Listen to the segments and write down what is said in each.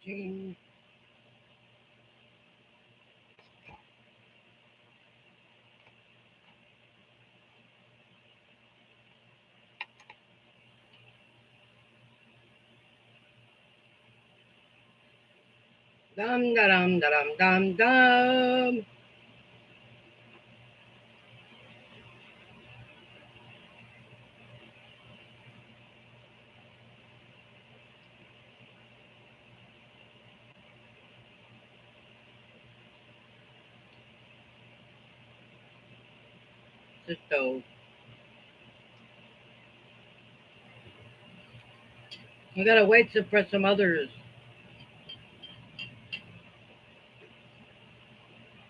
Jean. Dum da dum da dum dum dum. The stove. You gotta wait for some others.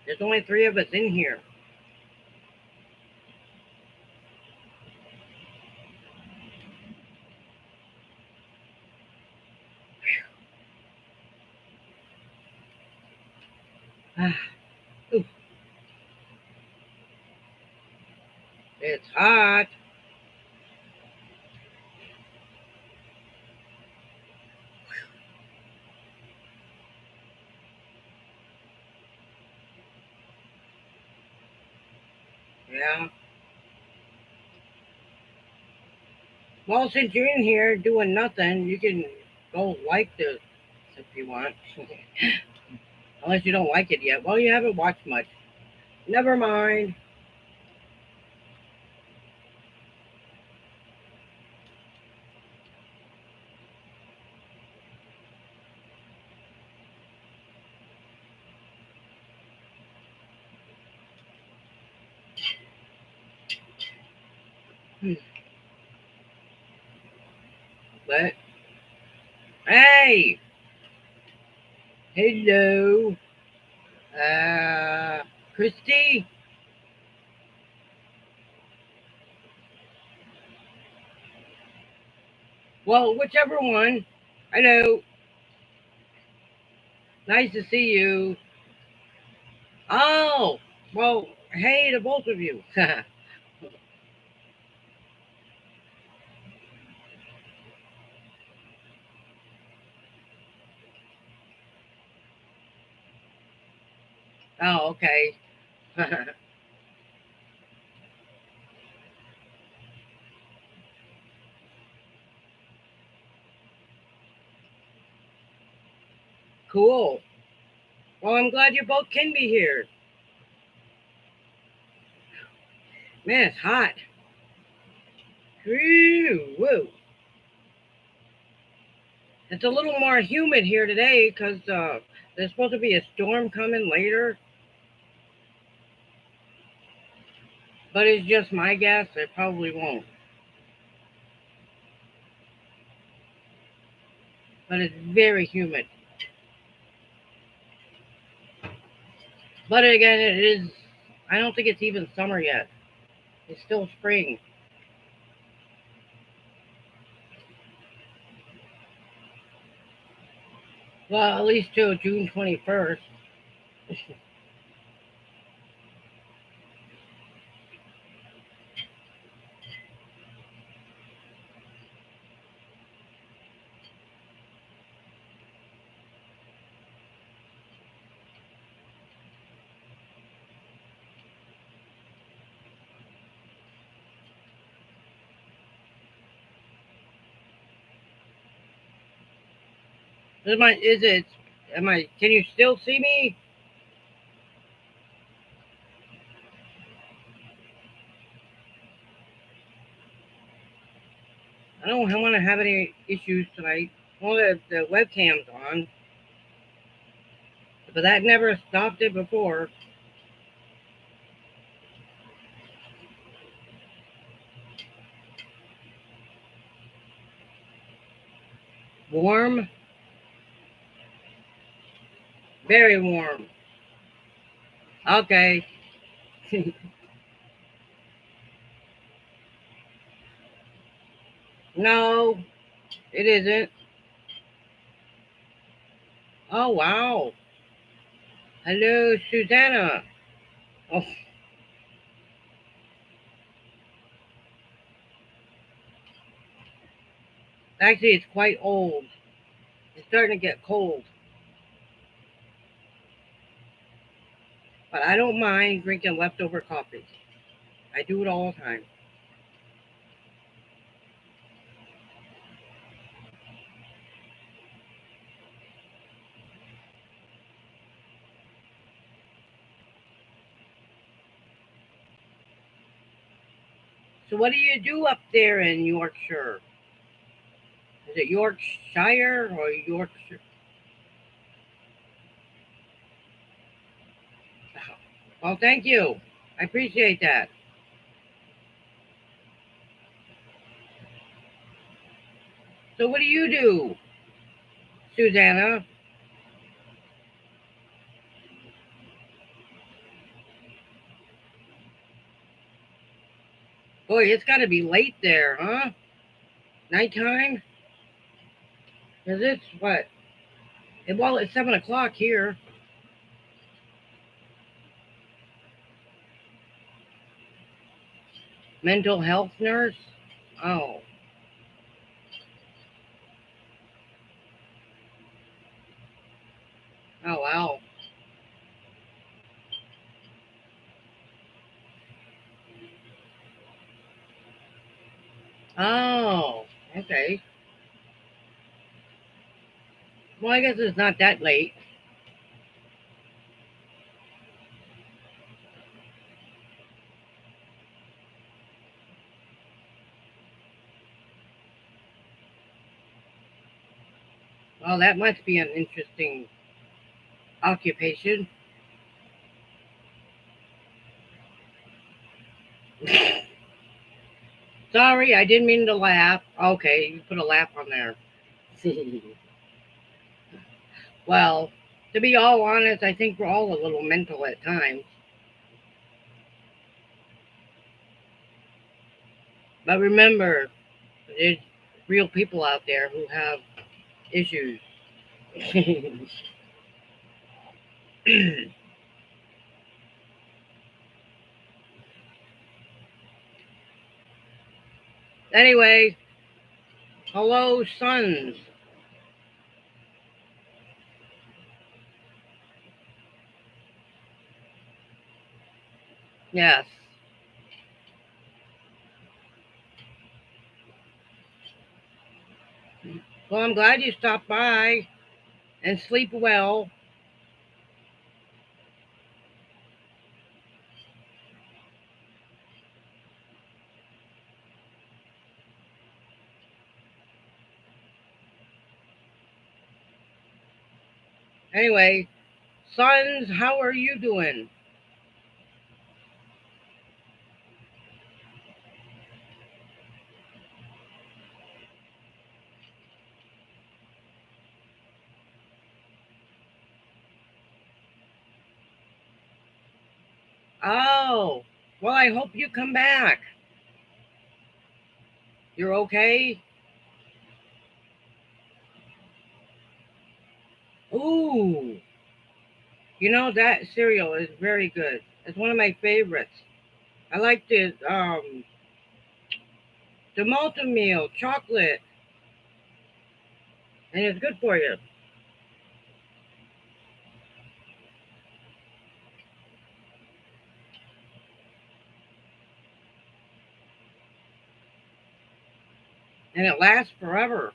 There's only three of us in here. Ah, ooh, it's hot. Yeah. Well, since you're in here doing nothing, you can go like this if you want. Unless you don't like it yet. Well, you haven't watched much. Never mind. Hmm. But hey, hello, Christy. Well, whichever one. Hello, nice to see you. Oh, well, hey to both of you. Oh, okay. Cool. Well, I'm glad you both can be here. Man, it's hot. Woo, woo. It's a little more humid here today because there's supposed to be a storm coming later, but it's just my guess. It probably won't. But it's very humid. But again, it is. I don't think it's even summer yet. It's still spring. Well, at least till June 21st. Is it? Can you still see me? I don't want to have any issues tonight. Well, the webcam's on, but that never stopped it before. Warm, very warm. Okay. No, it isn't. Oh wow. Hello, Susanna. Oh, actually, it's quite old. It's starting to get cold. But I don't mind drinking leftover coffee. I do it all the time. So what do you do up there in Yorkshire? Is it Yorkshire or Yorkshire? Well, thank you. I appreciate that. So what do you do, Susanna? Boy, it's got to be late there, huh? Nighttime? Cause it's what? Well, it's 7 o'clock here. Mental health nurse? Oh, oh wow. Oh, okay. Well, I guess it's not that late. Well, that must be an interesting occupation. Sorry, I didn't mean to laugh. Okay, you put a laugh on there. Well, to be all honest, I think we're all a little mental at times. But remember, there's real people out there who have issues. Anyway, hello, sons. Yes. Well, I'm glad you stopped by and sleep well. Anyway, sons, how are you doing? Oh, well, I hope you come back. You're okay? Ooh, that cereal is very good. It's one of my favorites. I like the multi meal chocolate, and it's good for you. And it lasts forever.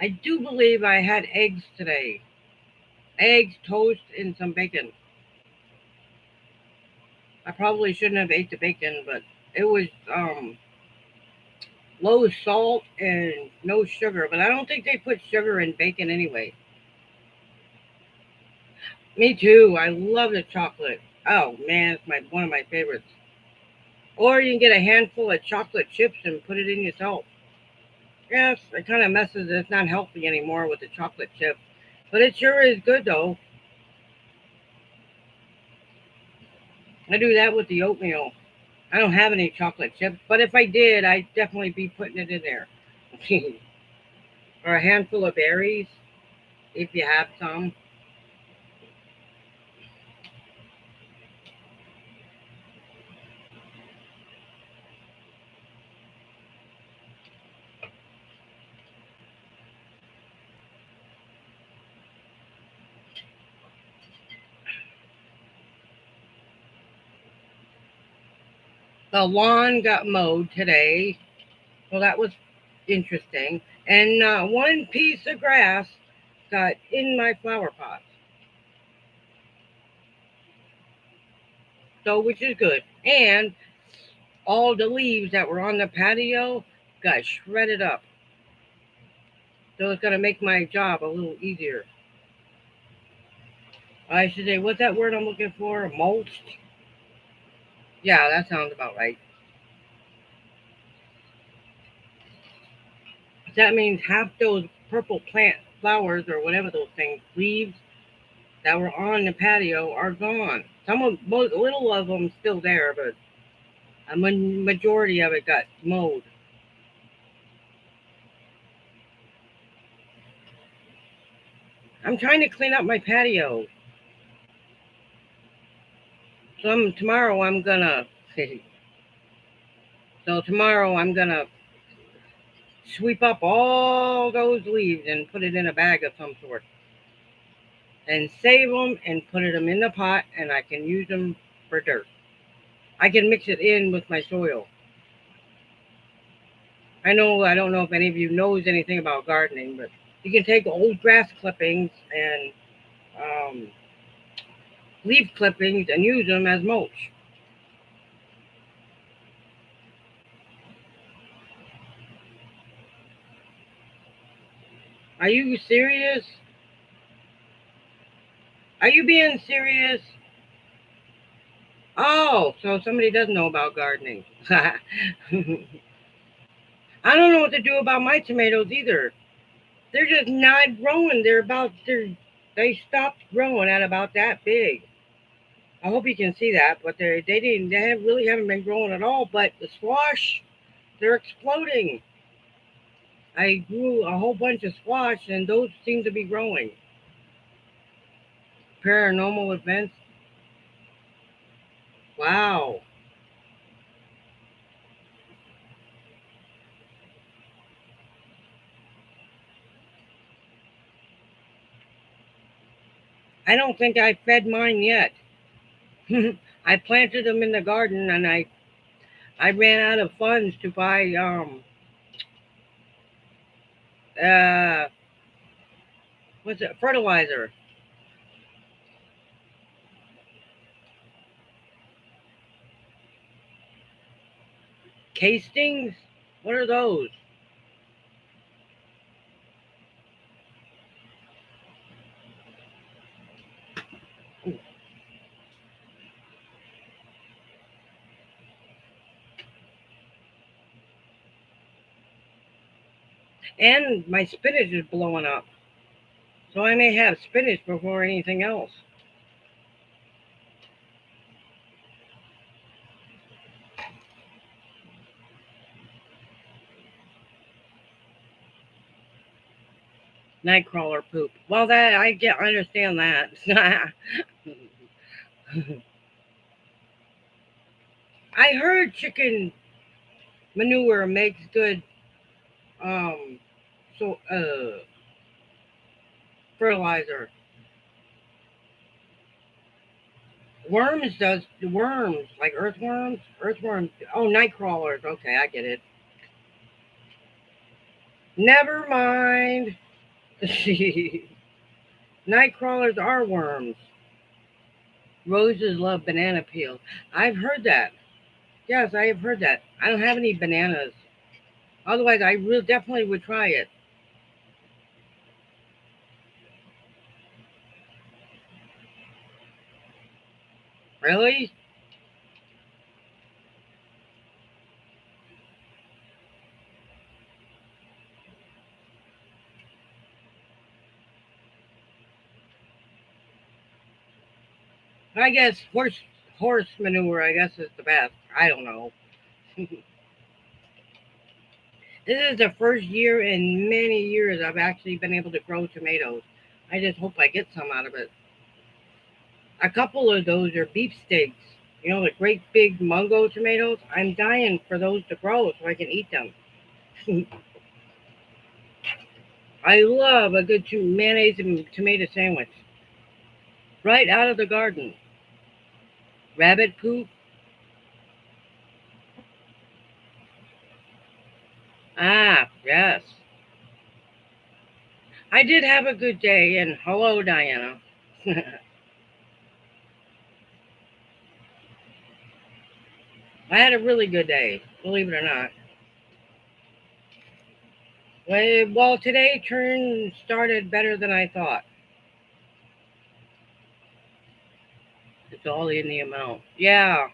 I do believe I had eggs today. Eggs, toast, and some bacon. I probably shouldn't have ate the bacon, but it was low salt and no sugar. But I don't think they put sugar in bacon anyway. Me too. I love the chocolate. Oh man, it's my one of my favorites. Or you can get a handful of chocolate chips and put it in yourself. Yes, it kind of messes. It's not healthy anymore with the chocolate chip, but it sure is good though. I do that with the oatmeal. I don't have any chocolate chips, but if I did, I'd definitely be putting it in there. Or a handful of berries, if you have some. The lawn got mowed today. Well, that was interesting. And one piece of grass got in my flower pot. So, which is good. And all the leaves that were on the patio got shredded up. So it's going to make my job a little easier. I should say, what's that word I'm looking for? Mulched? Yeah, that sounds about right. That means half those purple plant flowers or whatever those things, leaves that were on the patio are gone. Some of, most, little of them still there, but a majority of it got mowed. I'm trying to clean up my patio. So tomorrow I'm gonna. So tomorrow I'm gonna sweep up all those leaves and put it in a bag of some sort, and save them and put them in the pot, and I can use them for dirt. I can mix it in with my soil. I don't know if any of you knows anything about gardening, but you can take old grass clippings and um, leaf clippings and use them as mulch. Are you serious? Are you being serious? Oh, so somebody does know about gardening. I don't know what to do about my tomatoes either. They're just not growing. They stopped growing at about that big. I hope you can see that, but really haven't been growing at all. But the squash, they're exploding. I grew a whole bunch of squash, and those seem to be growing. Paranormal events. Wow. I don't think I fed mine yet. I planted them in the garden, and I ran out of funds to buy uh what's it, fertilizer. Castings. What are those? And my spinach is blowing up, so I may have spinach before anything else. Nightcrawler poop. Well, that I understand that. I heard chicken manure makes good um so fertilizer. Worms does worms like earthworms. Earthworms. Oh, night crawlers. Okay, I get it. Never mind. Night crawlers are worms. Roses love banana peels. I've heard that. Yes, I have heard that. I don't have any bananas. Otherwise, I real definitely would try it. Really? I guess horse manure. I guess is the best. I don't know. This is the first year in many years I've actually been able to grow tomatoes. I just hope I get some out of it. A couple of those are beefsteaks. You know, the great big mungo tomatoes. I'm dying for those to grow so I can eat them. I love a good mayonnaise and tomato sandwich right out of the garden. Rabbit poop. Ah, yes. I did have a good day, and hello, Diana. I had a really good day, believe it or not. Well, today turn started better than I thought. It's all in the amount. Yeah.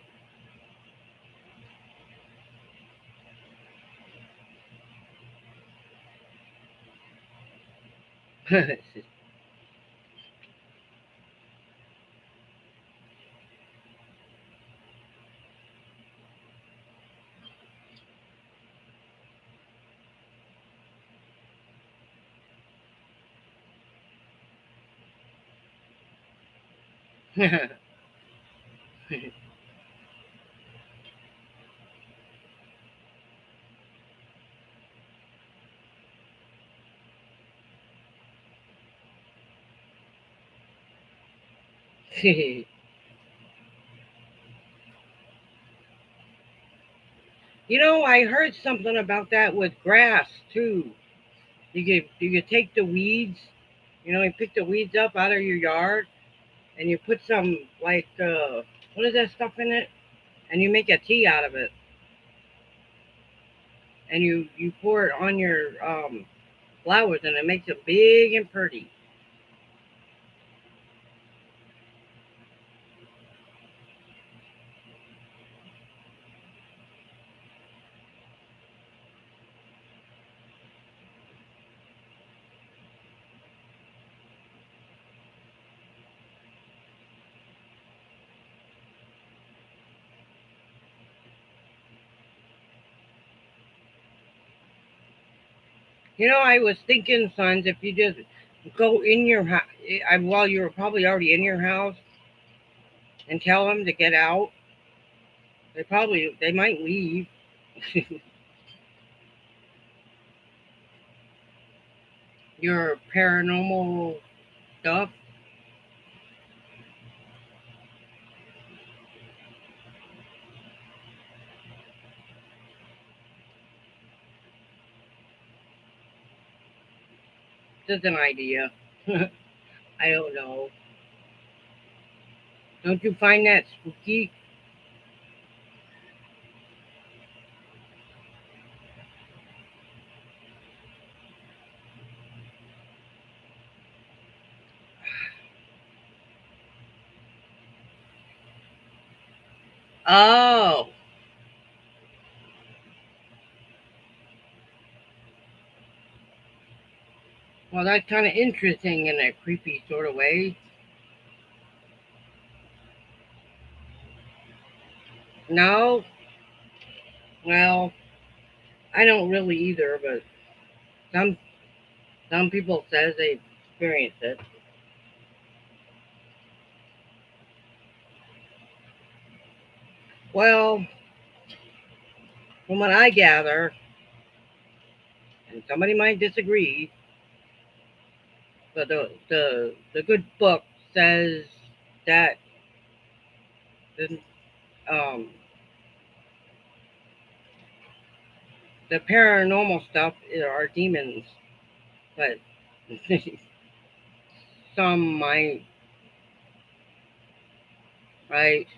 I heard something about that with grass too. You could take the weeds, you pick the weeds up out of your yard, and you put some like what is that stuff in it, and you make a tea out of it, and you pour it on your flowers, and it makes it big and pretty. I was thinking, sons, if you just go in your house, while you're probably already in your house, and tell them to get out, they might leave. Your paranormal stuff. Just an idea. I don't know. Don't you find that spooky? Oh, well, that's kind of interesting in a creepy sort of way. No, well, I don't really either, but some some people says they experienced it. Well, from what I gather, and somebody might disagree, but the good book says that the um the paranormal stuff are demons, but some might, right?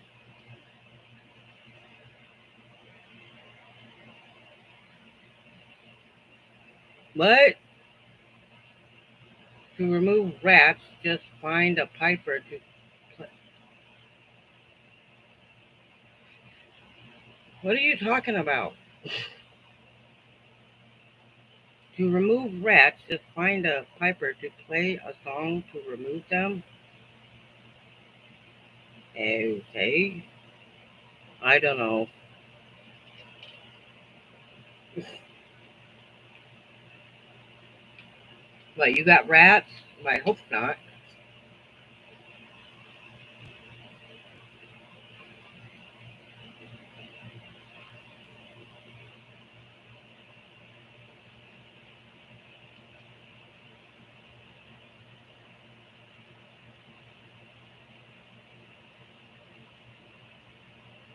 But to remove rats, just find a piper to. What are you talking about? To remove rats, just find a piper to play a song to remove them. Okay, I don't know. But you got rats? I hope not.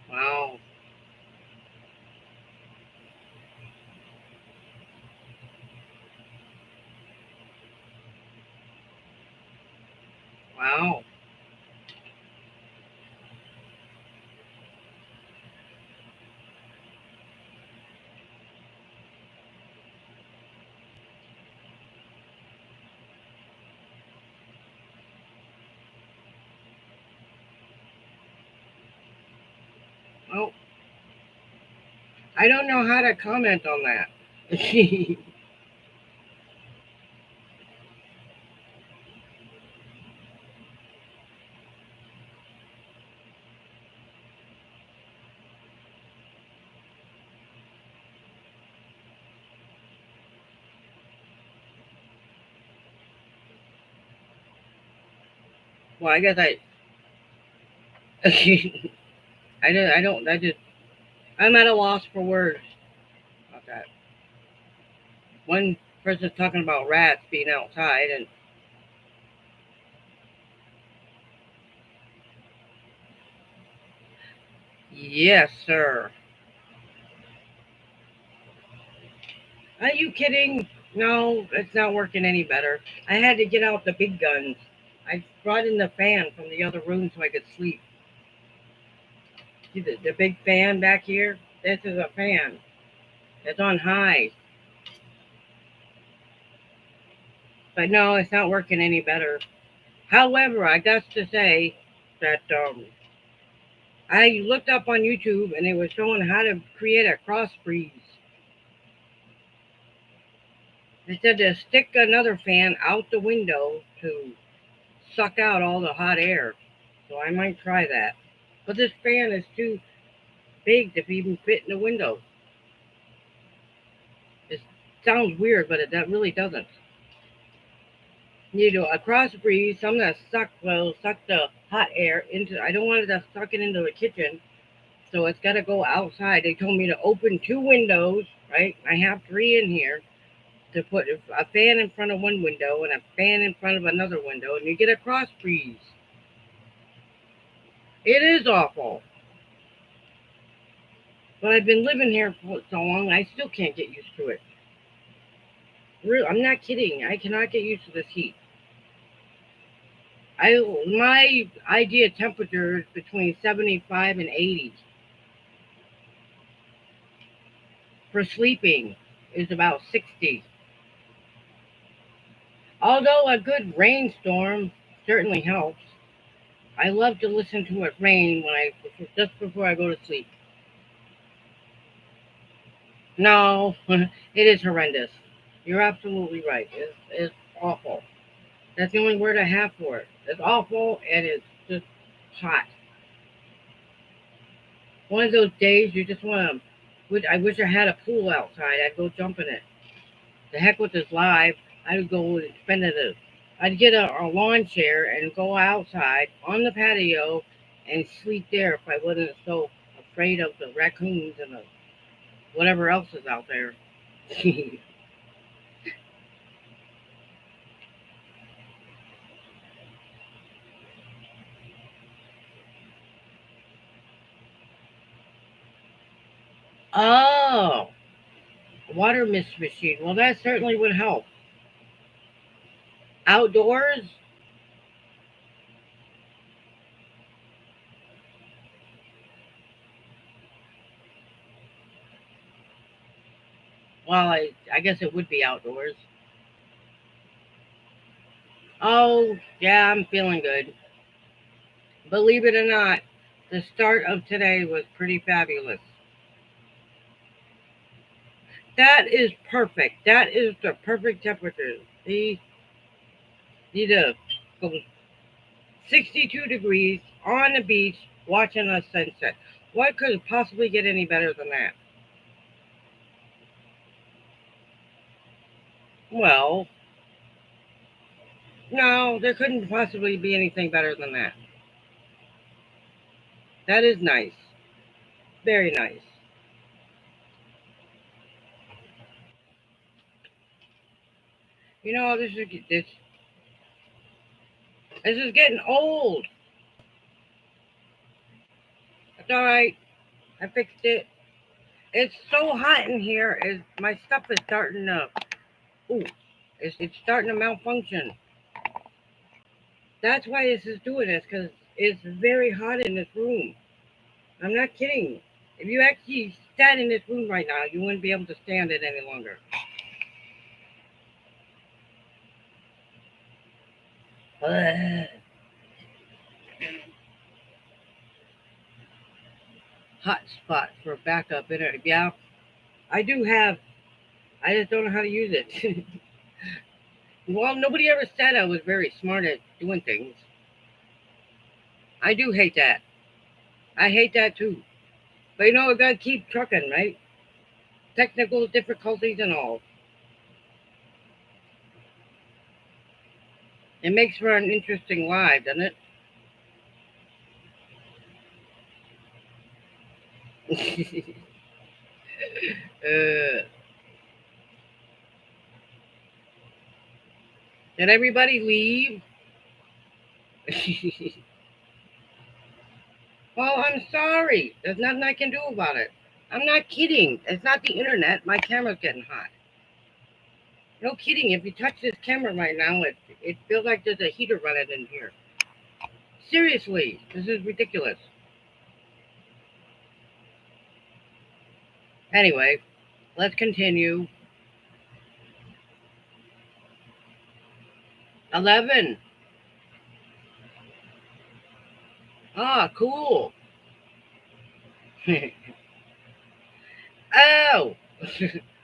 Wow. Wow. Well, I don't know how to comment on that. Well, I guess I just, I'm at a loss for words about that. One person's talking about rats being outside, and yes, sir. Are you kidding? No, it's not working any better. I had to get out the big guns. I brought in the fan from the other room so I could sleep. See the big fan back here? This is a fan. It's on high. But no, it's not working any better. However, I got to say that I looked up on YouTube and it was showing how to create a cross breeze. They said to stick another fan out the window to suck out all the hot air. So I might try that. But this fan is too big to even fit in the window. It sounds weird, but that really doesn't. You know, a cross breeze, something that suck the hot air into. I don't want it to suck it into the kitchen, so it's got to go outside. They told me to open two windows. Right, I have three in here to put a fan in front of one window and a fan in front of another window, and you get a cross breeze. It is awful, but I've been living here for so long, I still can't get used to it. I'm not kidding. I cannot get used to this heat. My idea temperature is between 75 and 80. For sleeping is about 60. Although a good rainstorm certainly helps. I love to listen to it rain when I just before I go to sleep. No, it is horrendous. You're absolutely right. It's awful. That's the only word I have for it. It's awful and it's just hot. One of those days you just want to. I wish I had a pool outside. I'd go jump in it. The heck with this live. I would go and spend it. I'd get a lawn chair and go outside on the patio and sleep there if I wasn't so afraid of the raccoons and the whatever else is out there. Oh, water mist machine. Well, that certainly would help. Outdoors? Well, I guess it would be outdoors. Oh, yeah, I'm feeling good. Believe it or not, the start of today was pretty fabulous. That is perfect. That is the perfect temperature. The need to go 62 degrees on the beach watching a sunset. What could possibly get any better than that? Well, no, there couldn't possibly be anything better than that. That is nice. Very nice. You know, this is getting old. It's all right. I fixed it. It's so hot in here. My stuff is starting to. Ooh, it's starting to malfunction. That's why this is doing this, because it's very hot in this room. I'm not kidding. If you actually sat in this room right now, you wouldn't be able to stand it any longer. Ugh. Hot spot for backup internet. Yeah, I do have. I just don't know how to use it. Well, nobody ever said I was very smart at doing things. I do hate that. I hate that too. But you know, I gotta keep trucking, right? Technical difficulties and all. It makes for an interesting live, doesn't it? uh, did everybody leave? Well, I'm sorry. There's nothing I can do about it. I'm not kidding. It's not the internet. My camera's getting hot. No kidding. If you touch this camera right now, it feels like there's a heater running in here. Seriously, this is ridiculous. Anyway, let's continue. 11. Ah, cool. Oh,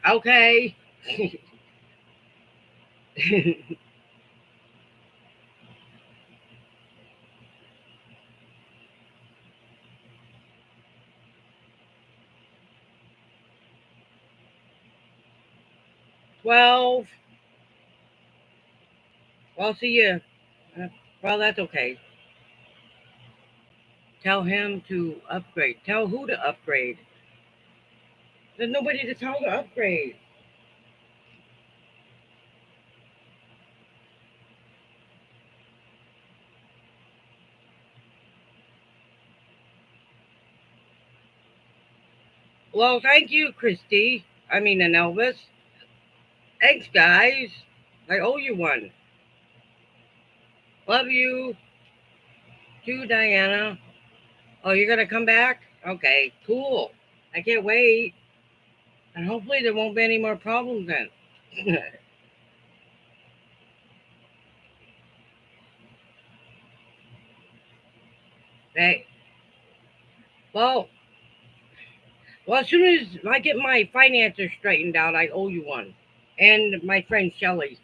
okay. 12. Well, see you. Well, that's okay. Tell him to upgrade. Tell who to upgrade. There's nobody to tell to upgrade. Well, thank you, Christy. I mean, and Elvis. Thanks, guys. I owe you one. Love you too, Diana. Oh, you're gonna come back? Okay, cool. I can't wait. And hopefully there won't be any more problems then. Hey, well, well, as soon as I get my finances straightened out, I owe you one. And my friend Shelly.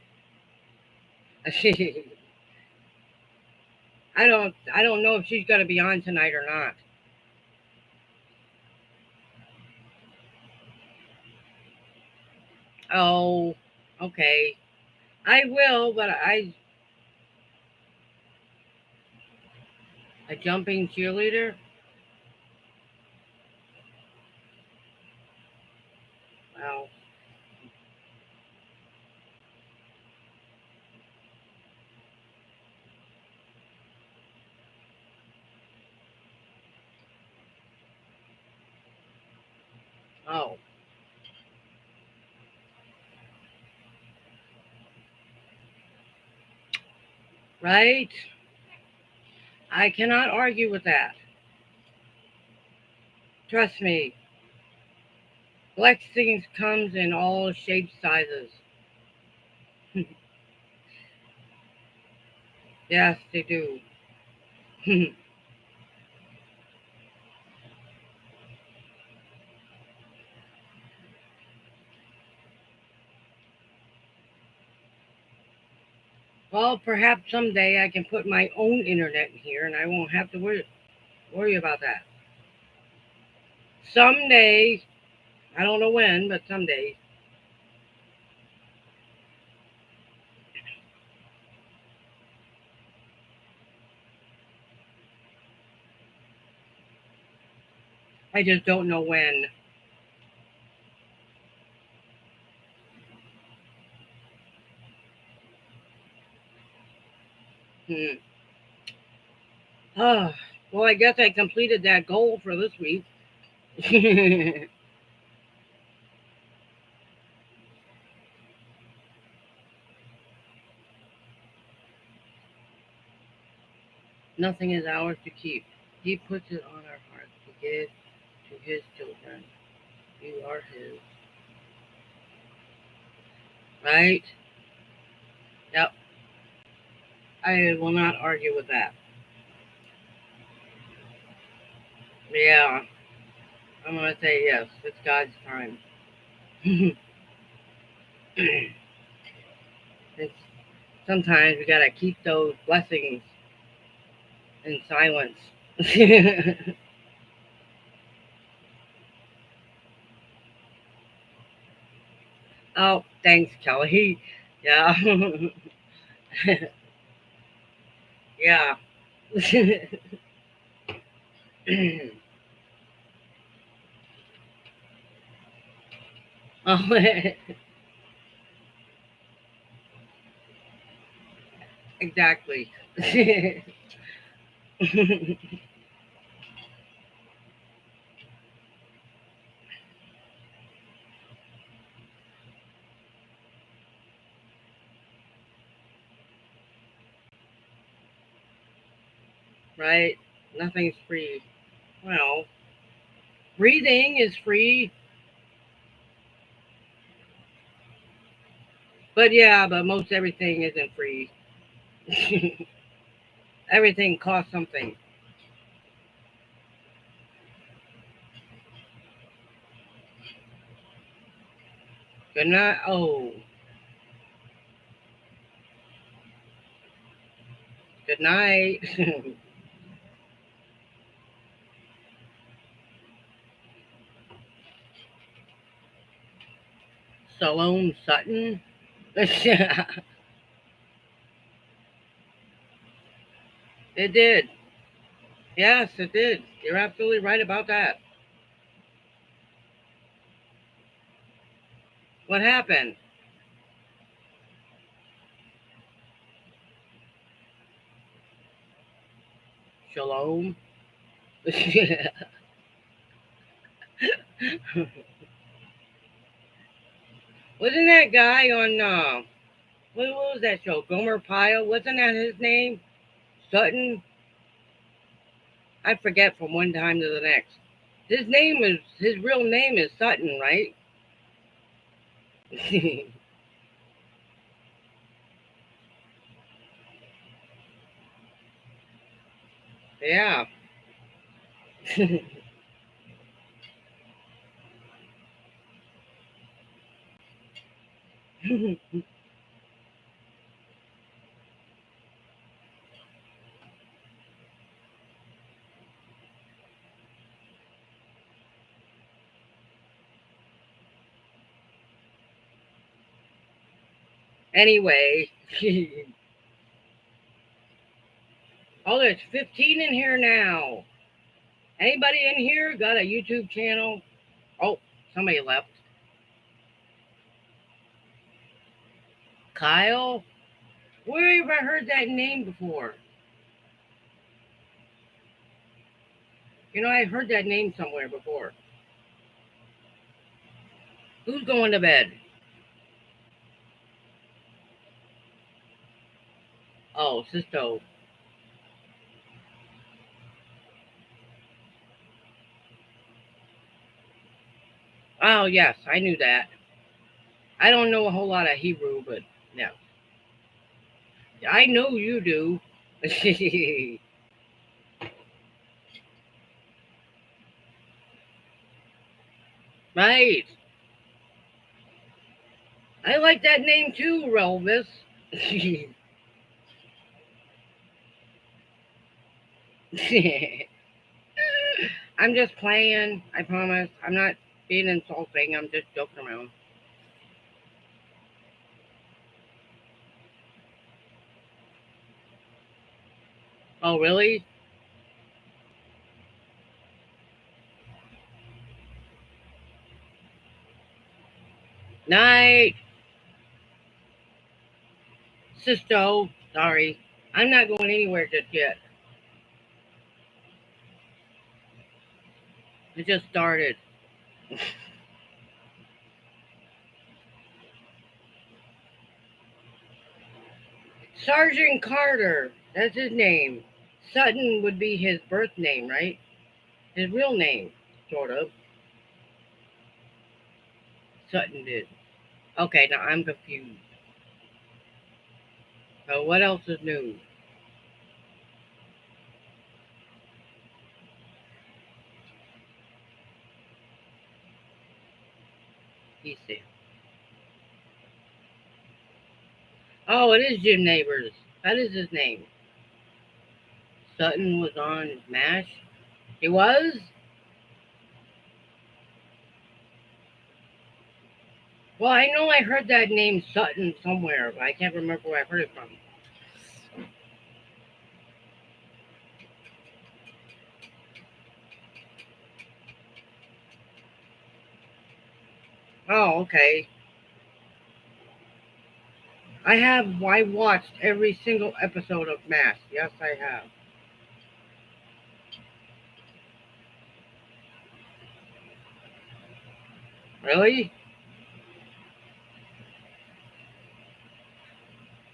I don't know if she's gonna be on tonight or not. Oh, okay. I will, but a jumping cheerleader. Well, oh, right. I cannot argue with that. Trust me. Blessings comes in all shapes, sizes. Yes, they do. Well, perhaps someday I can put my own internet in here, and I won't have to worry about that. Someday, I don't know when, but someday. I just don't know when. Hmm. Oh, well, I guess I completed that goal for this week. Nothing is ours to keep. He puts it on our hearts to give to his children. You are his. Right? Yep. I will not argue with that. Yeah. I'm going to say yes. It's God's time. it's, sometimes we got to keep those blessings in silence. Oh, thanks, Kelly. Yeah. Yeah. Oh, exactly. Right? Nothing's free. Well, breathing is free, but yeah, but most everything isn't free. Everything costs something. Good night. Oh, good night. Salome Sutton. It did. Yes, it did. You're absolutely right about that. What happened? Shalom. Wasn't that guy on what was that show? Gomer Pyle? Wasn't that his name? Sutton? I forget from one time to the next. His real name is Sutton, right? Yeah. Anyway. Oh, there's 15 in here now. Anybody in here got a YouTube channel? Oh, somebody left. Kyle? Where have I heard that name before? I heard that name somewhere before. Who's going to bed? Oh, Sisto. Oh, yes, I knew that. I don't know a whole lot of Hebrew, but yeah. I know you do. Right. I like that name too, Relvis. I'm just playing. I promise. I'm not being insulting. I'm just joking around. Oh, really? Night, Sisto. Sorry. I'm not going anywhere just yet. It just started. Sergeant Carter. That's his name. Sutton would be his birth name, right? His real name, sort of. Sutton did. Okay, now I'm confused. So what else is new? He said. Oh, it is Jim Neighbors. That is his name. Sutton was on MASH. He was? Well, I know I heard that name Sutton somewhere, but I can't remember where I heard it from. Oh, okay. I watched every single episode of MASH. Yes, I have. Really?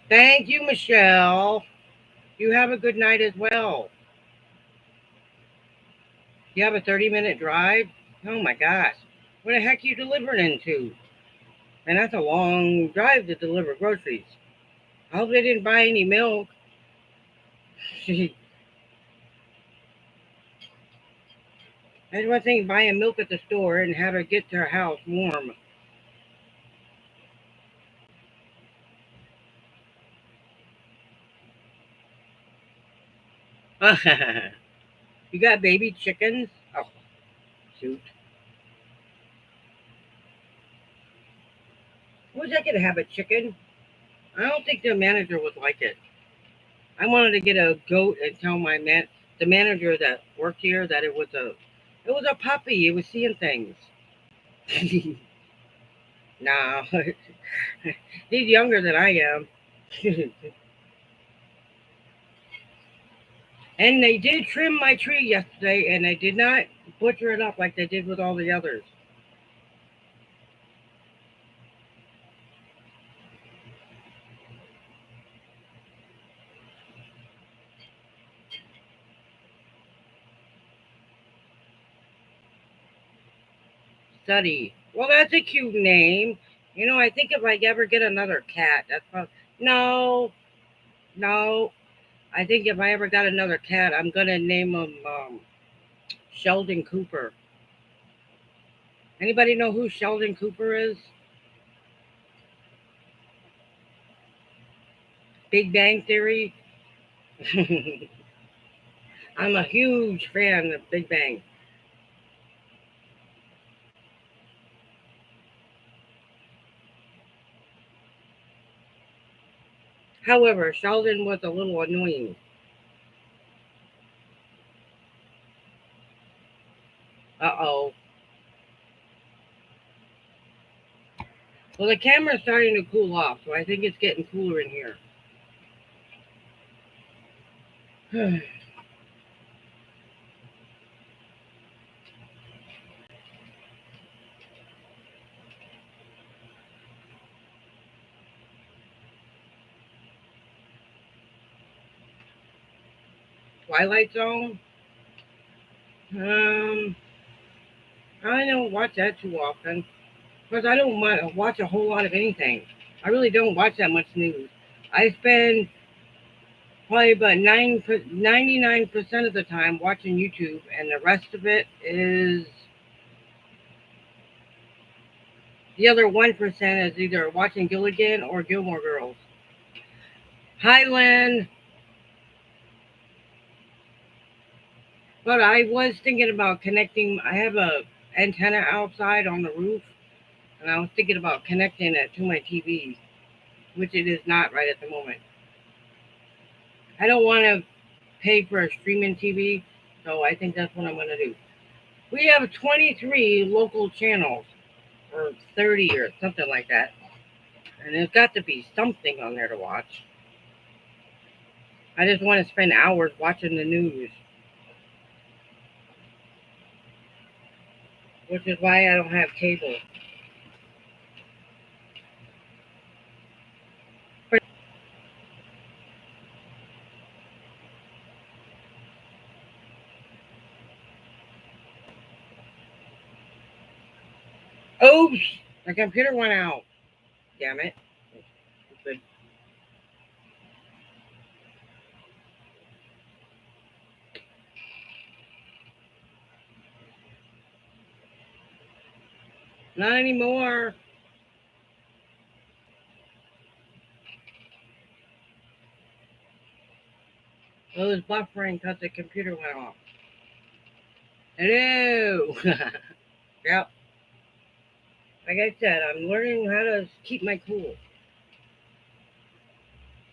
Thank you, Michelle. You have a good night as well. You have a 30-minute drive? Oh my gosh. Where the heck are you delivering into? And that's a long drive to deliver groceries. I hope they didn't buy any milk. That's one thing, buying milk at the store and have it get to her house warm. You got baby chickens? Oh, shoot. Who's that gonna have a chicken? I don't think the manager would like it. I wanted to get a goat and tell the manager that worked here, that it was a puppy. It was seeing things. Nah, he's younger than I am. And they did trim my tree yesterday, and they did not butcher it up like they did with all the others. Study. Well, that's a cute name. I think if I ever get another cat, that's probably no, no. I think if I ever got another cat, I'm gonna name him Sheldon Cooper. Anybody know who Sheldon Cooper is? Big Bang Theory. I'm a huge fan of Big Bang. However, Sheldon was a little annoying. Uh oh. Well, the camera's starting to cool off, so I think it's getting cooler in here. Twilight Zone. Um, I don't watch that too often because I don't watch a whole lot of anything. I really don't watch that much news. I spend probably about 99% of the time watching YouTube, and the rest of it is the other 1% is either watching Gilligan or Gilmore Girls. Highland, but I was thinking about connecting. I have a antenna outside on the roof, and I was thinking about connecting it to my TV, which it is not right at the moment. I don't want to pay for a streaming TV, so I think that's what I'm going to do. We have 23 local channels, or 30 or something like that, and there's got to be something on there to watch. I just want to spend hours watching the news, which is why I don't have cable. Oops! The computer went out. Damn it. Stupid. Not anymore. It was buffering because the computer went off. Hello. Yep. Like I said, I'm learning how to keep my cool.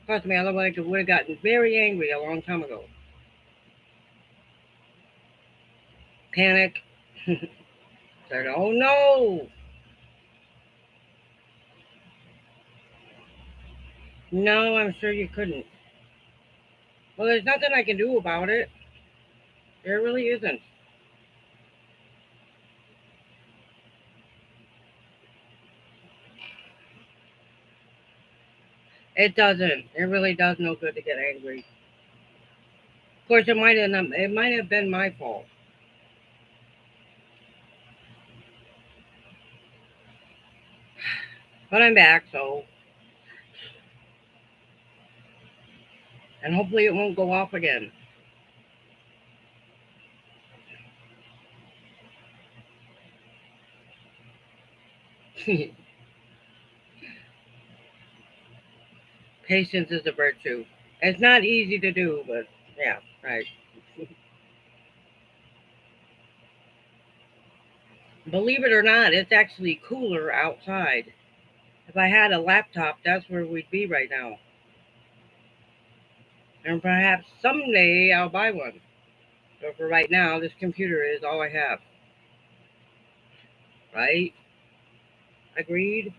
Trust me, otherwise I would have gotten very angry a long time ago. Panic. Said, oh no. No, I'm sure you couldn't. Well, there's nothing I can do about it. There really isn't. It doesn't. It really does no good to get angry. Of course, it might have been my fault, but I'm back, so and hopefully it won't go off again. Patience is a virtue. It's not easy to do, but yeah, right. Believe it or not, it's actually cooler outside. If I had a laptop, that's where we'd be right now. And perhaps someday I'll buy one. But for right now, this computer is all I have. Right? Agreed?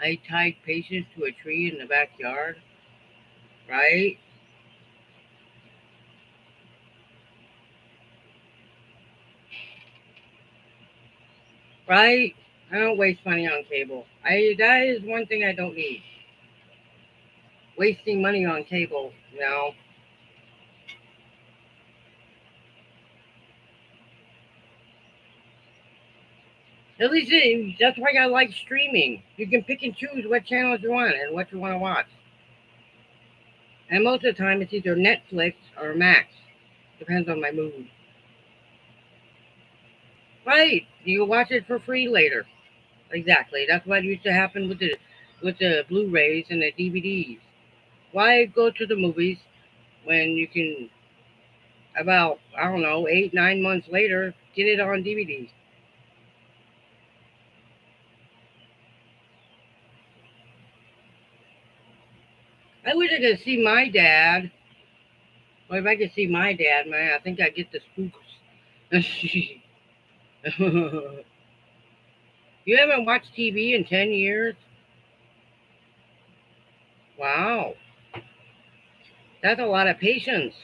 I tied patience to a tree in the backyard. Right? Right? I don't waste money on cable. That is one thing I don't need. Wasting money on cable. No. At least that's why I like streaming. You can pick and choose what channels you want and what you want to watch. And most of the time, it's either Netflix or Max. Depends on my mood. Right? You watch it for free later. Exactly. That's what used to happen with the Blu-rays and the DVDs. Why go to the movies when you can about I don't know 8 9 months later get it on DVD? I wish I could see my dad. Well, if I could see my dad, man, I think I'd get the spooks. You haven't watched TV in 10 years? Wow, that's a lot of patience.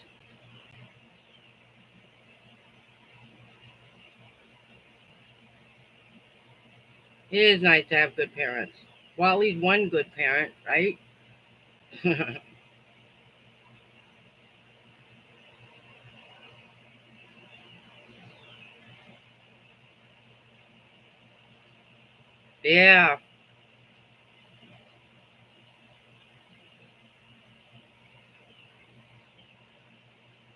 It is nice to have good parents. Well, at least one good parent, right? Yeah.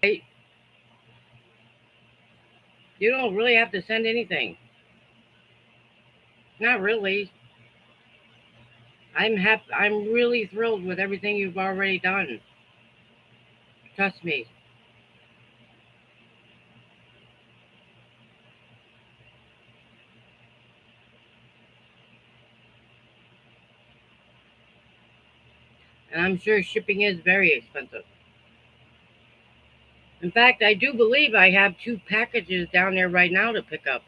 Right? You don't really have to send anything. Not really. I'm really thrilled with everything you've already done. Trust me. And I'm sure shipping is very expensive. In fact, I do believe I have two packages down there right now to pick up.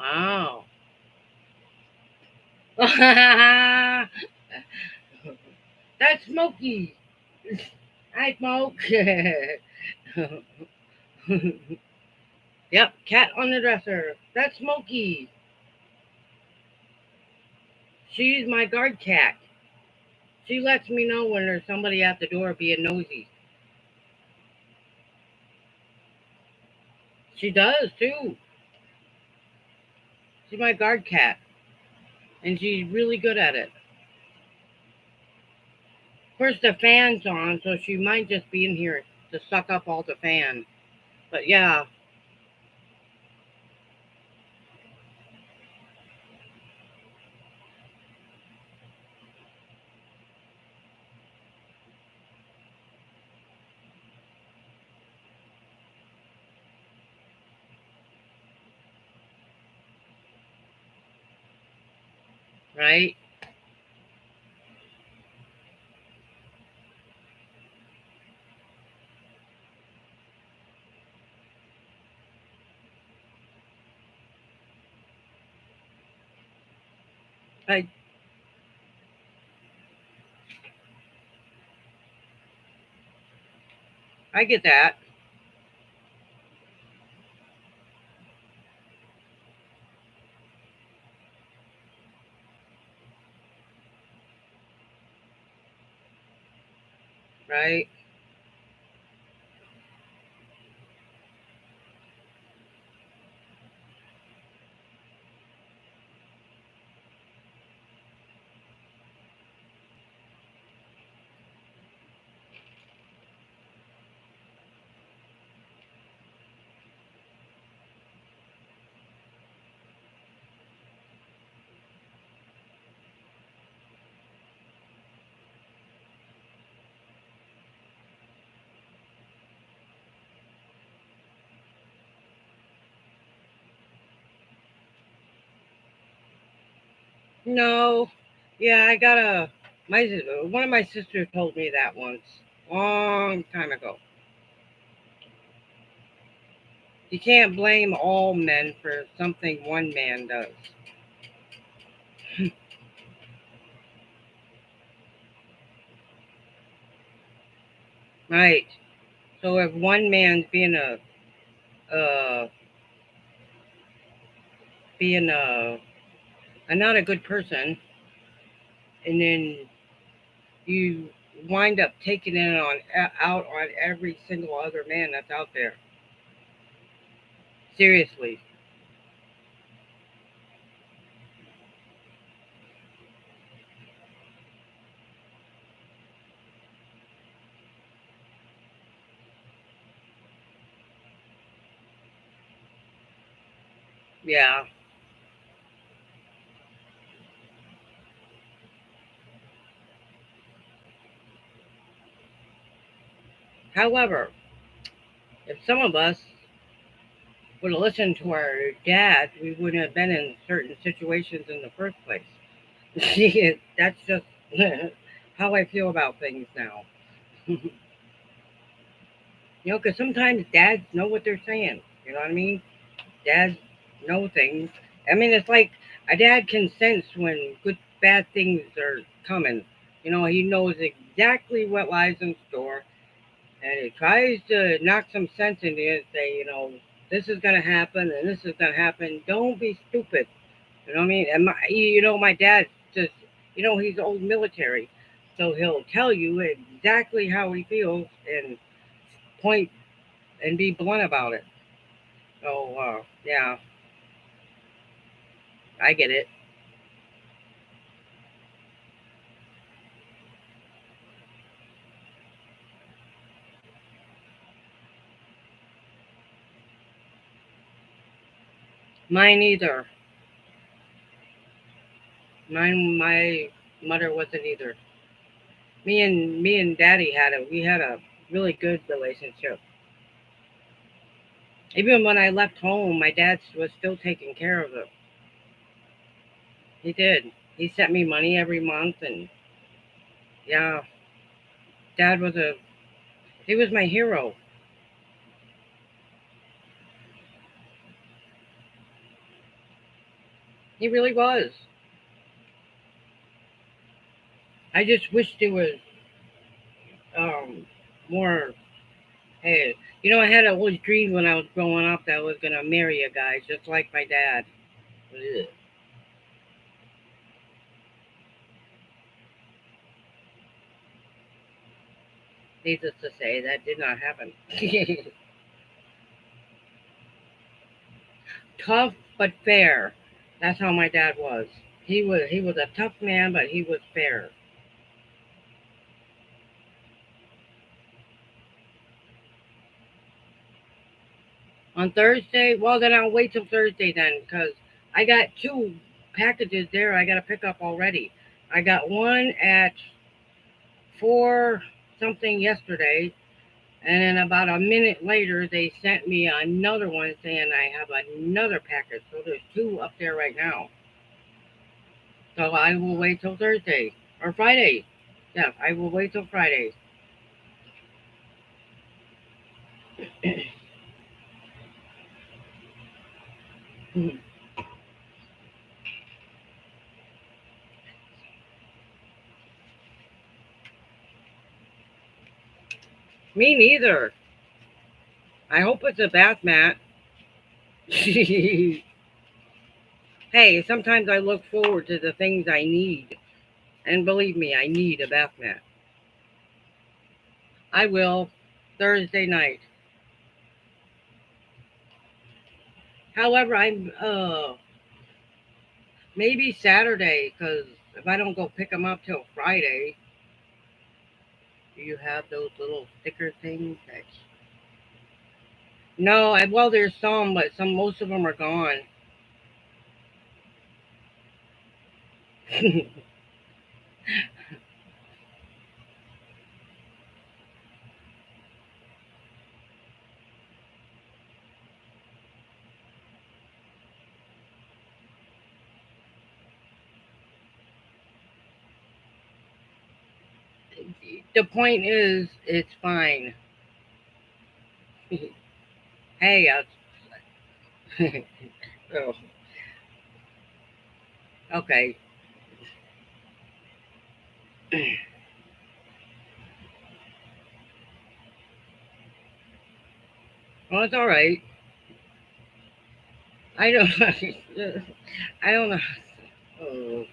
Wow. That's Smokey. I smoke. Yep, cat on the dresser. That's Smokey. She's my guard cat. She lets me know when there's somebody at the door being nosy. She does too. She's my guard cat, and she's really good at it. Of course, the fan's on, so she might just be in here to suck up all the fan. But yeah, right? I I get that, right? No, yeah, I got a my one of my sisters told me that once, long time ago. You can't blame all men for something one man does. Right. So if one man's uh being a not a good person, and then you wind up taking it on out on every single other man that's out there. Seriously. Yeah. However, if some of us would have listened to our dads, we wouldn't have been in certain situations in the first place. That's just how I feel about things now. Because sometimes dads know what they're saying. You know what I mean? Dads know things. I mean, it's like a dad can sense when good, bad things are coming. He knows exactly what lies in store, and he tries to knock some sense into it and say, this is going to happen and this is going to happen. Don't be stupid. You know what I mean? And my dad just, he's old military, so he'll tell you exactly how he feels and point and be blunt about it. So yeah, I get it. Mine either. My mother wasn't either. Me and Daddy we had a really good relationship. Even when I left home, my dad was still taking care of it. He did. He sent me money every month, and yeah, Dad was a he was my hero. He really was. I just wish there was more. Hey, I had always dreamed when I was growing up that I was gonna marry a guy just like my dad. Ugh. Needless to say, that did not happen. Tough but fair. That's how my dad was. He was a tough man, but he was fair. On Thursday, well then I'll wait till Thursday then, because I got two packages there I got to pick up already. I got one at 4 something yesterday, and then about a minute later they sent me another one saying I have another package. So there's two up there right now. So I will wait till Thursday or Friday. Yeah, I will wait till Friday. Me neither. I hope it's a bath mat. Hey, sometimes I look forward to the things I need. And believe me, I need a bath mat. I will Thursday night. However, I'm maybe Saturday, because if I don't go pick them up till Friday, do you have those little sticker things? No, well, there's some, but most of them are gone. The point is, it's fine. Hey, oh, okay. Well, it's all right. I don't. I don't know. Oh,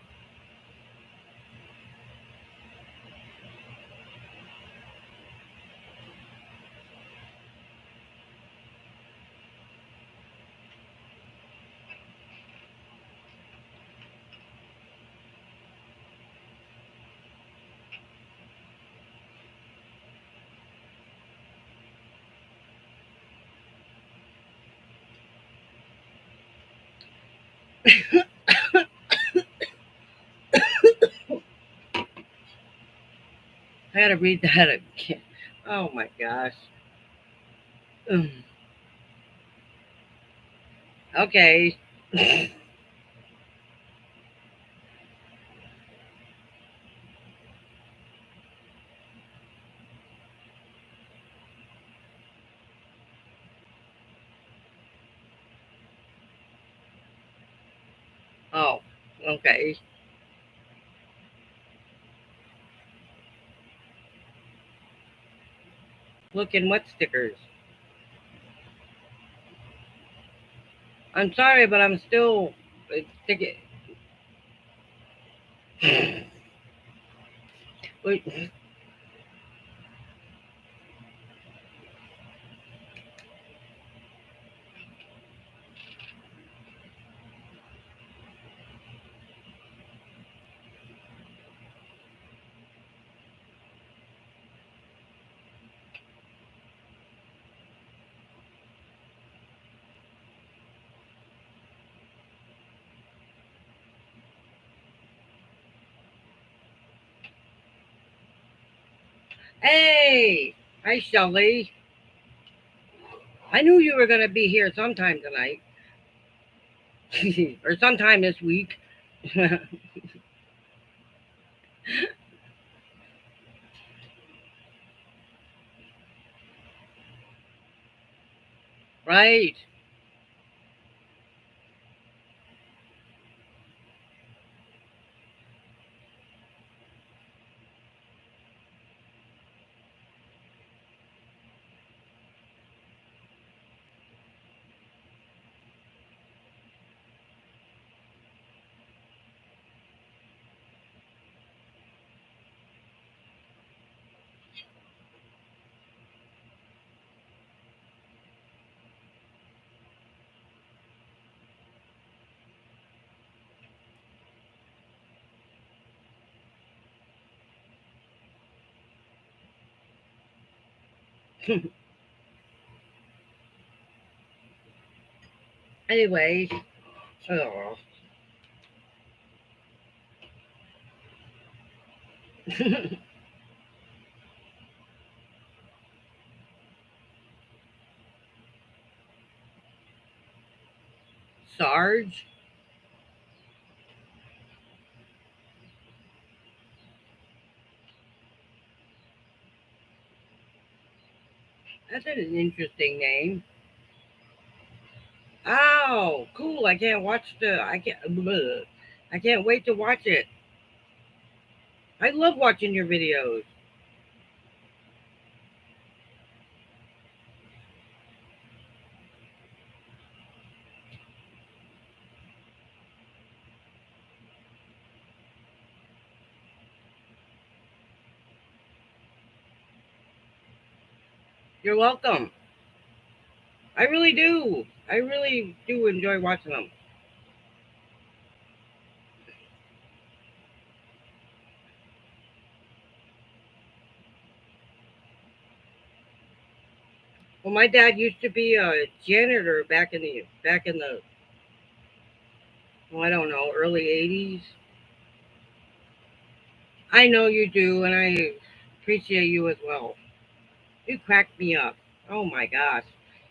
I had to read that again. Oh my gosh. Mm. Okay. Oh, okay. Looking what stickers? I'm sorry, but I'm still thinking. Wait, hey, hi Shelly. I knew you were gonna be here sometime tonight, or sometime this week. Right. Anyways, oh. Sarge, that's an interesting name. Oh, cool! I can't watch the. I can't. Bleh. I can't wait to watch it. I love watching your videos. You're welcome. I really do. I really do enjoy watching them. Well, my dad used to be a janitor back in the well, I don't know, early '80s. I know you do, and I appreciate you as well. You cracked me up. Oh my gosh!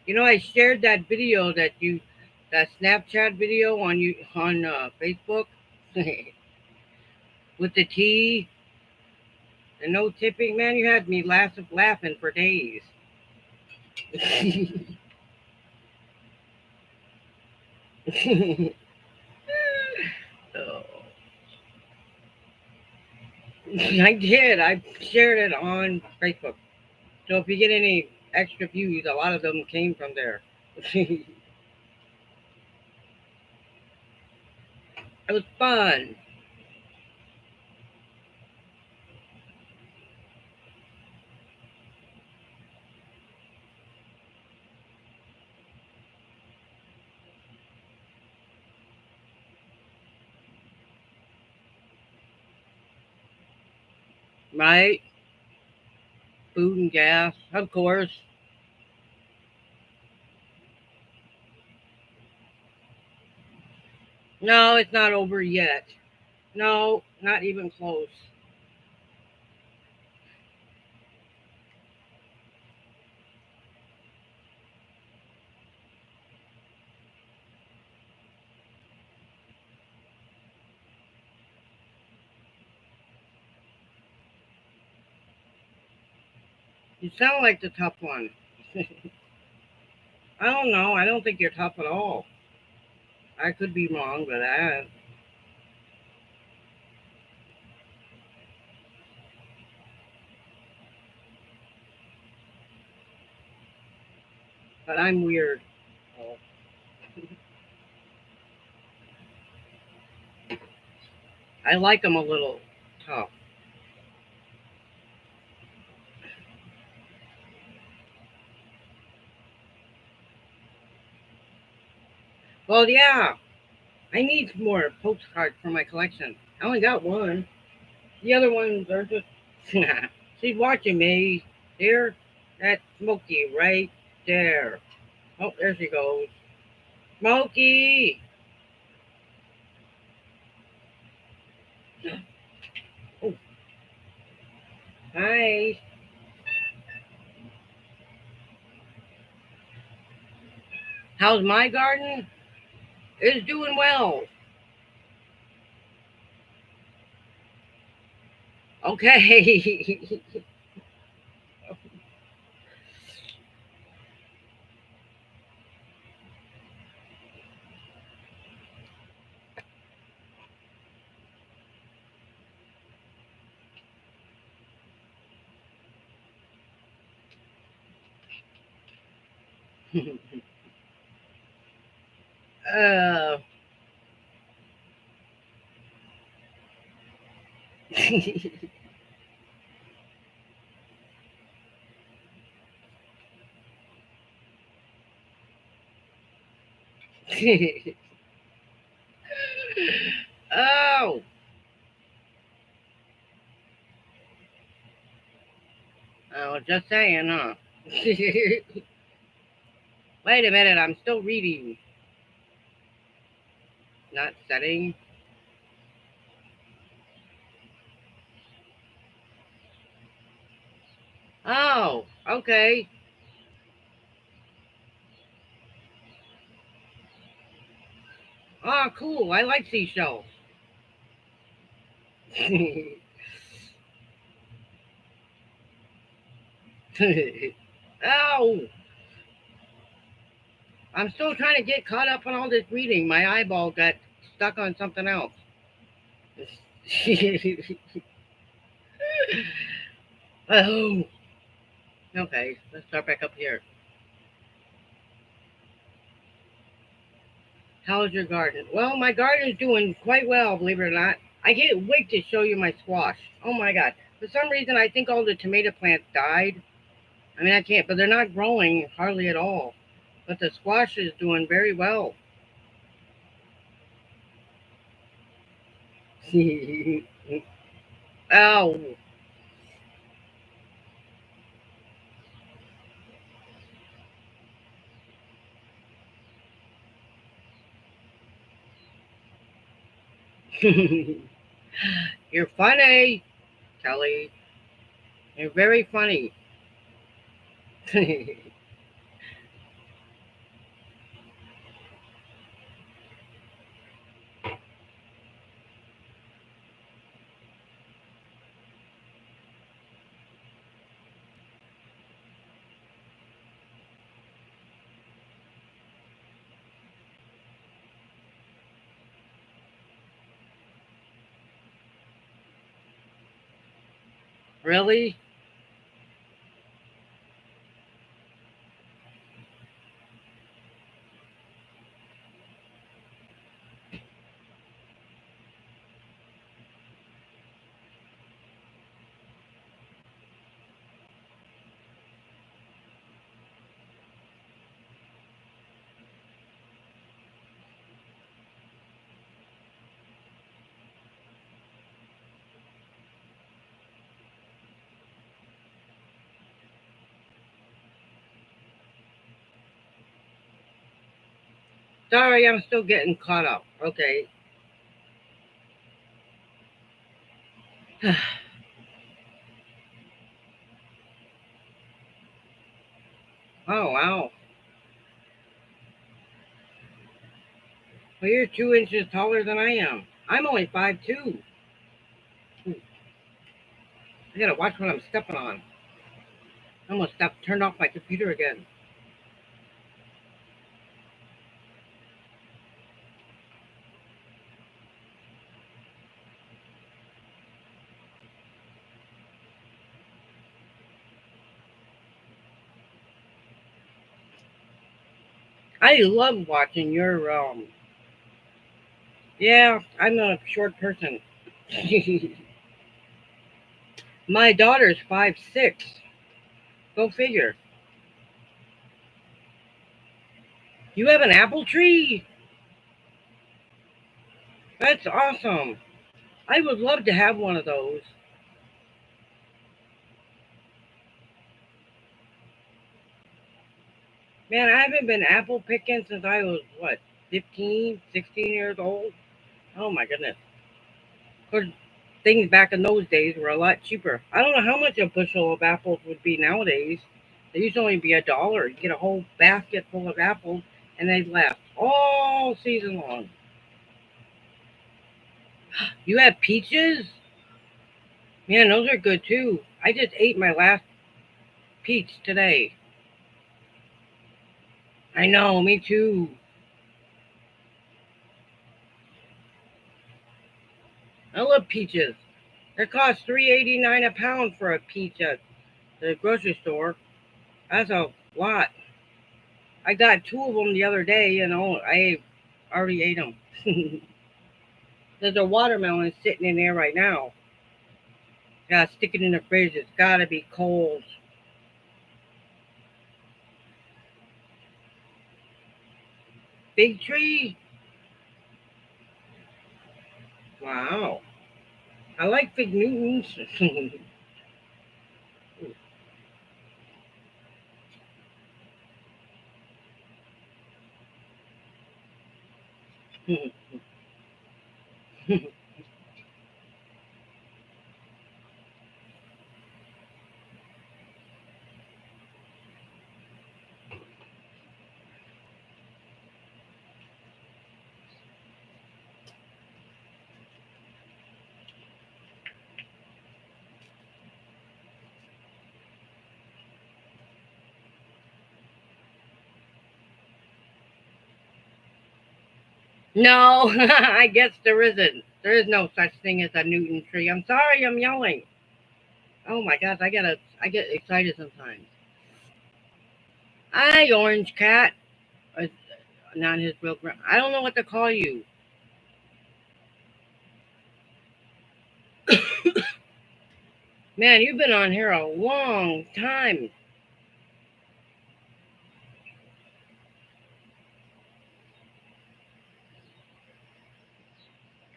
You know, I shared that Snapchat video on Facebook with the tea and no tipping. Man, you had me laughing for days. Oh. I did. I shared it on Facebook. So if you get any extra views, a lot of them came from there. It was fun. Right? Food and gas, of course. No, it's not over yet. No, not even close. You sound like the tough one. I don't know. I don't think you're tough at all. I could be wrong, but I'm weird. I like them a little tough. Well, yeah. I need more postcards for my collection. I only got one. The other ones are just. She's watching me. There, that's Smokey right there. Oh, there she goes. Smokey! Oh, hi. How's my garden? It's doing well. Okay. uh, oh, I was just saying, huh? Wait a minute, I'm still reading. Not setting. Oh, okay. Oh, cool. I like seashells. Oh, I'm still trying to get caught up on all this reading. My eyeball got stuck on something else. Oh, okay. Let's start back up here. How's your garden? Well, my garden is doing quite well, believe it or not. I can't wait to show you my squash. Oh my god. For some reason, I think all the tomato plants died. I mean, I can't, but they're not growing hardly at all. But the squash is doing very well. Ow. You're funny, Kelly. You're very funny. Really? Sorry, I'm still getting caught up. Okay. Oh, wow. Well, you're 2 inches taller than I am. I'm only 5'2". I gotta watch what I'm stepping on. I almost turned off my computer again. I love watching your. Yeah, I'm a short person. My daughter's 5'6". Go figure. You have an apple tree? That's awesome. I would love to have one of those. Man, I haven't been apple picking since I was, what, 15, 16 years old? Oh my goodness. Of course, things back in those days were a lot cheaper. I don't know how much a bushel of apples would be nowadays. They used to only be $1. You get a whole basket full of apples, and they'd last all season long. You have peaches? Man, those are good too. I just ate my last peach today. I know, me too. I love peaches. It costs $3.89 a pound for a peach at the grocery store. That's a lot. I got two of them the other day, and I already ate them. There's a watermelon sitting in there right now. Gotta stick it in the fridge. It's gotta be cold. Big tree. Wow. I like Fig Newtons. No, I guess there isn't. There is no such thing as a Newton tree. I'm sorry, I'm yelling. Oh my gosh, I get excited sometimes. Hi, Orange Cat. Uh, Not his real. I don't know what to call you. Man, you've been on here a long time.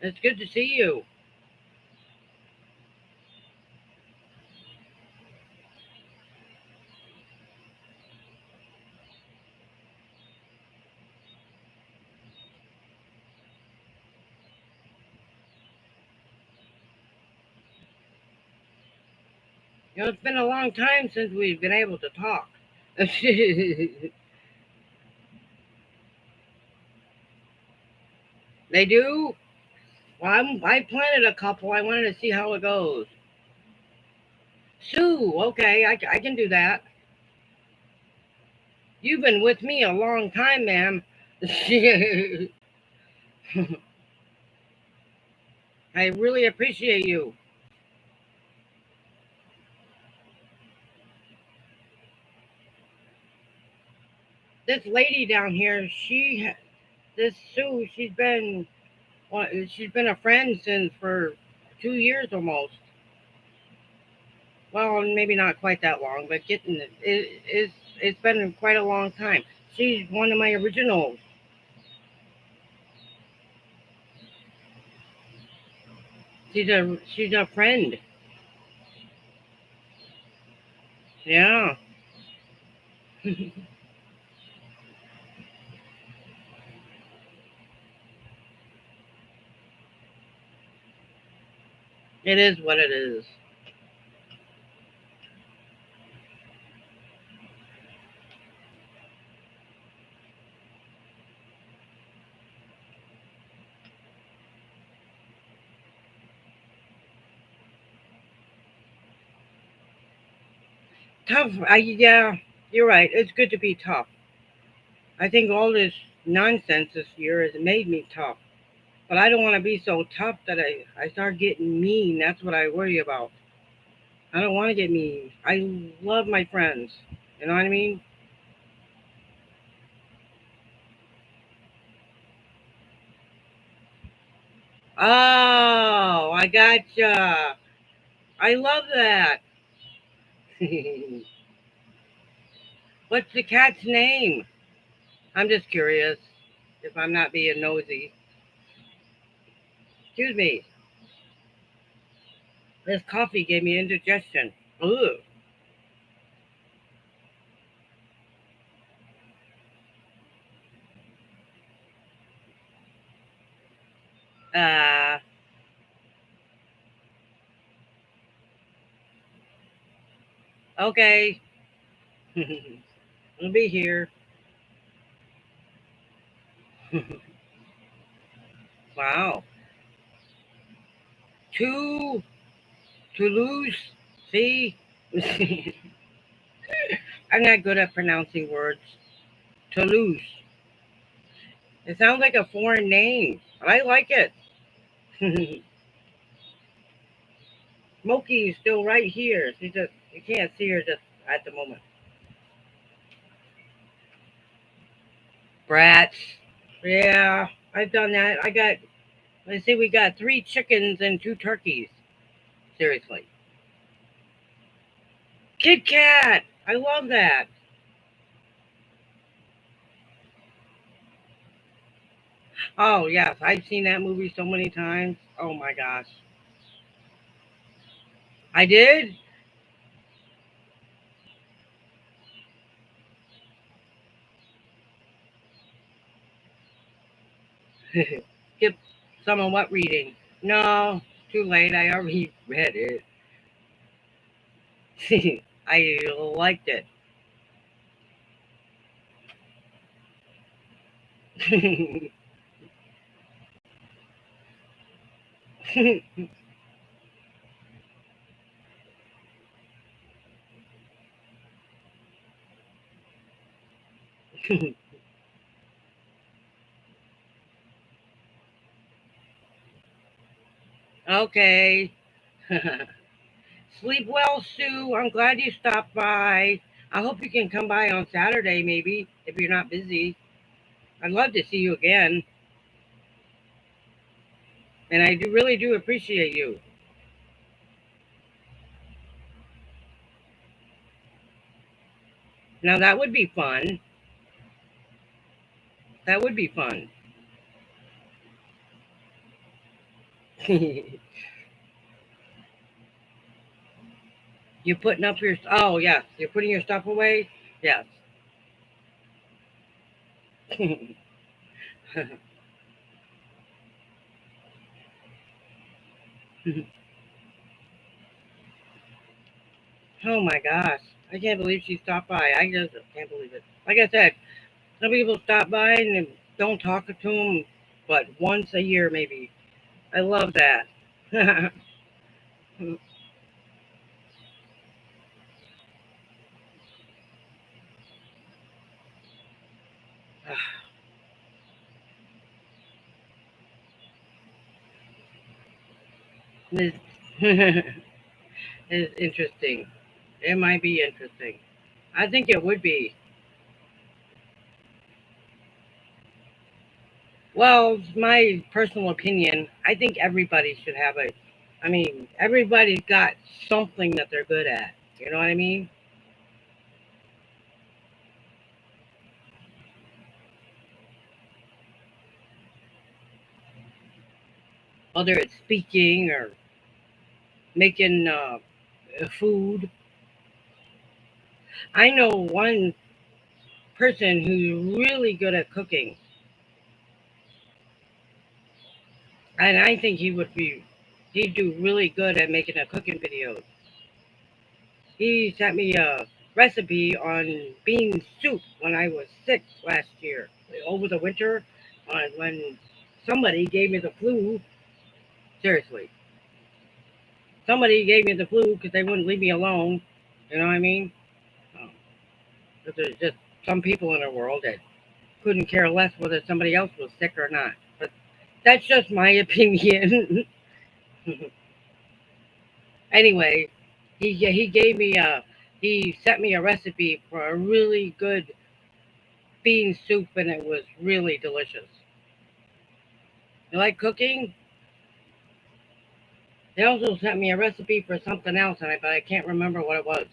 It's good to see you. You know, it's been a long time since we've been able to talk. They do? Well, I planted a couple. I wanted to see how it goes. Sue, okay, I can do that. You've been with me a long time, ma'am. I really appreciate you. This lady down here, this Sue, well, she's been a friend since for 2 years almost. Well, maybe not quite that long, but it's been quite a long time. She's one of my originals. She's a friend. Yeah, it is what it is. Tough. Yeah, you're right. It's good to be tough. I think all this nonsense this year has made me tough. But I don't want to be so tough that I start getting mean. That's what I worry about. I don't want to get mean. I love my friends. You know what I mean? Oh, I gotcha. I love that. What's the cat's name? I'm just curious if I'm not being nosy. Excuse me. This coffee gave me indigestion. Ugh. Uh, okay. I'll be here. Wow. Two Toulouse. See? I'm not good at pronouncing words. Toulouse. It sounds like a foreign name, but I like it. Smokey is still right here. She just you can't see her just at the moment. Brats. Yeah, I've done that. Let's see, we got 3 chickens and 2 turkeys. Seriously. Kit Kat. I love that. Oh yes, I've seen that movie so many times. Oh my gosh. I did. Skip some of what reading? No, too late. I already read it. I liked it. Okay. Sleep well, Sue. I'm glad you stopped by. I hope you can come by on Saturday, maybe, if you're not busy. I'd love to see you again. And I do really do appreciate you. Now, that would be fun. That would be fun. You putting up your. Oh, yes. You're putting your stuff away? Yes. Oh my gosh. I can't believe she stopped by. I just can't believe it. Like I said, some people stop by and don't talk to them, but once a year maybe. I love that. It's, it's interesting. It might be interesting. I think it would be. Well, my personal opinion, I think everybody should have a. I mean, everybody's got something that they're good at. You know what I mean? Whether it's speaking or making food. I know one person who's really good at cooking, and I think he'd do really good at making a cooking video. He sent me a recipe on bean soup when I was sick last year over the winter, when somebody gave me the flu. Seriously, somebody gave me the flu because they wouldn't leave me alone. You know what I mean? Um, but there's just some people in the world that couldn't care less whether somebody else was sick or not. But that's just my opinion. Anyway, he gave me a he sent me a recipe for a really good bean soup, and it was really delicious. You like cooking? They also sent me a recipe for something else, but I can't remember what it was.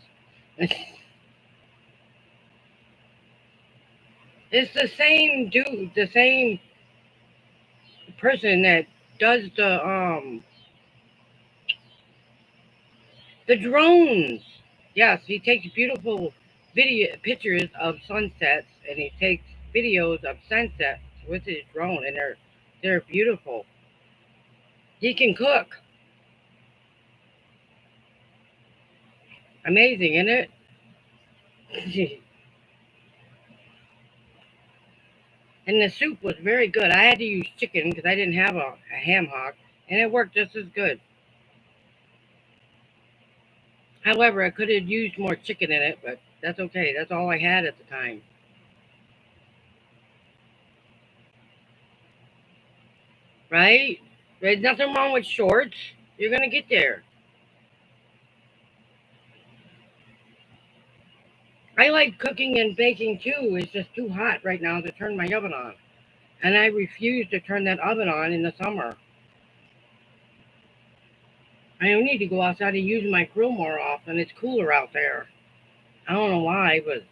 It's the same dude, the same person that does the drones. Yes, he takes beautiful video pictures of sunsets, and he takes videos of sunsets with his drone, and they're beautiful. He can cook. Amazing, isn't it? And the soup was very good. I had to use chicken because I didn't have a ham hock, and it worked just as good. However, I could have used more chicken in it, but that's okay. That's all I had at the time. Right? There's nothing wrong with shorts. You're gonna get there. I like cooking and baking too. It's just too hot right now to turn my oven on. And I refuse to turn that oven on in the summer. I don't need to go outside and use my grill more often. It's cooler out there. I don't know why, but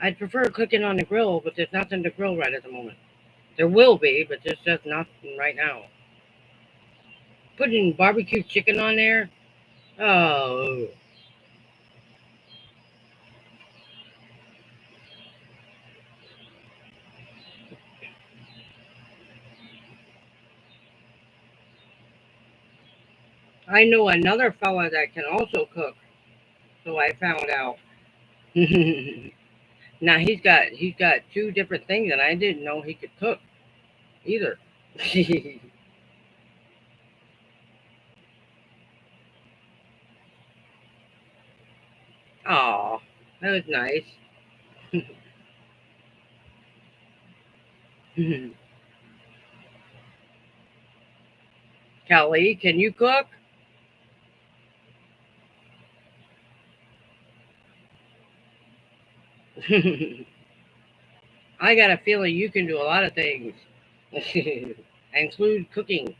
I'd prefer cooking on the grill, but there's nothing to grill right at the moment. There will be, but there's just nothing right now. Putting barbecue chicken on there? Oh, I know another fella that can also cook, so I found out. Now he's got two different things, and I didn't know he could cook either. Oh, that was nice. Kelly, can you cook? I got a feeling you can do a lot of things, include cooking.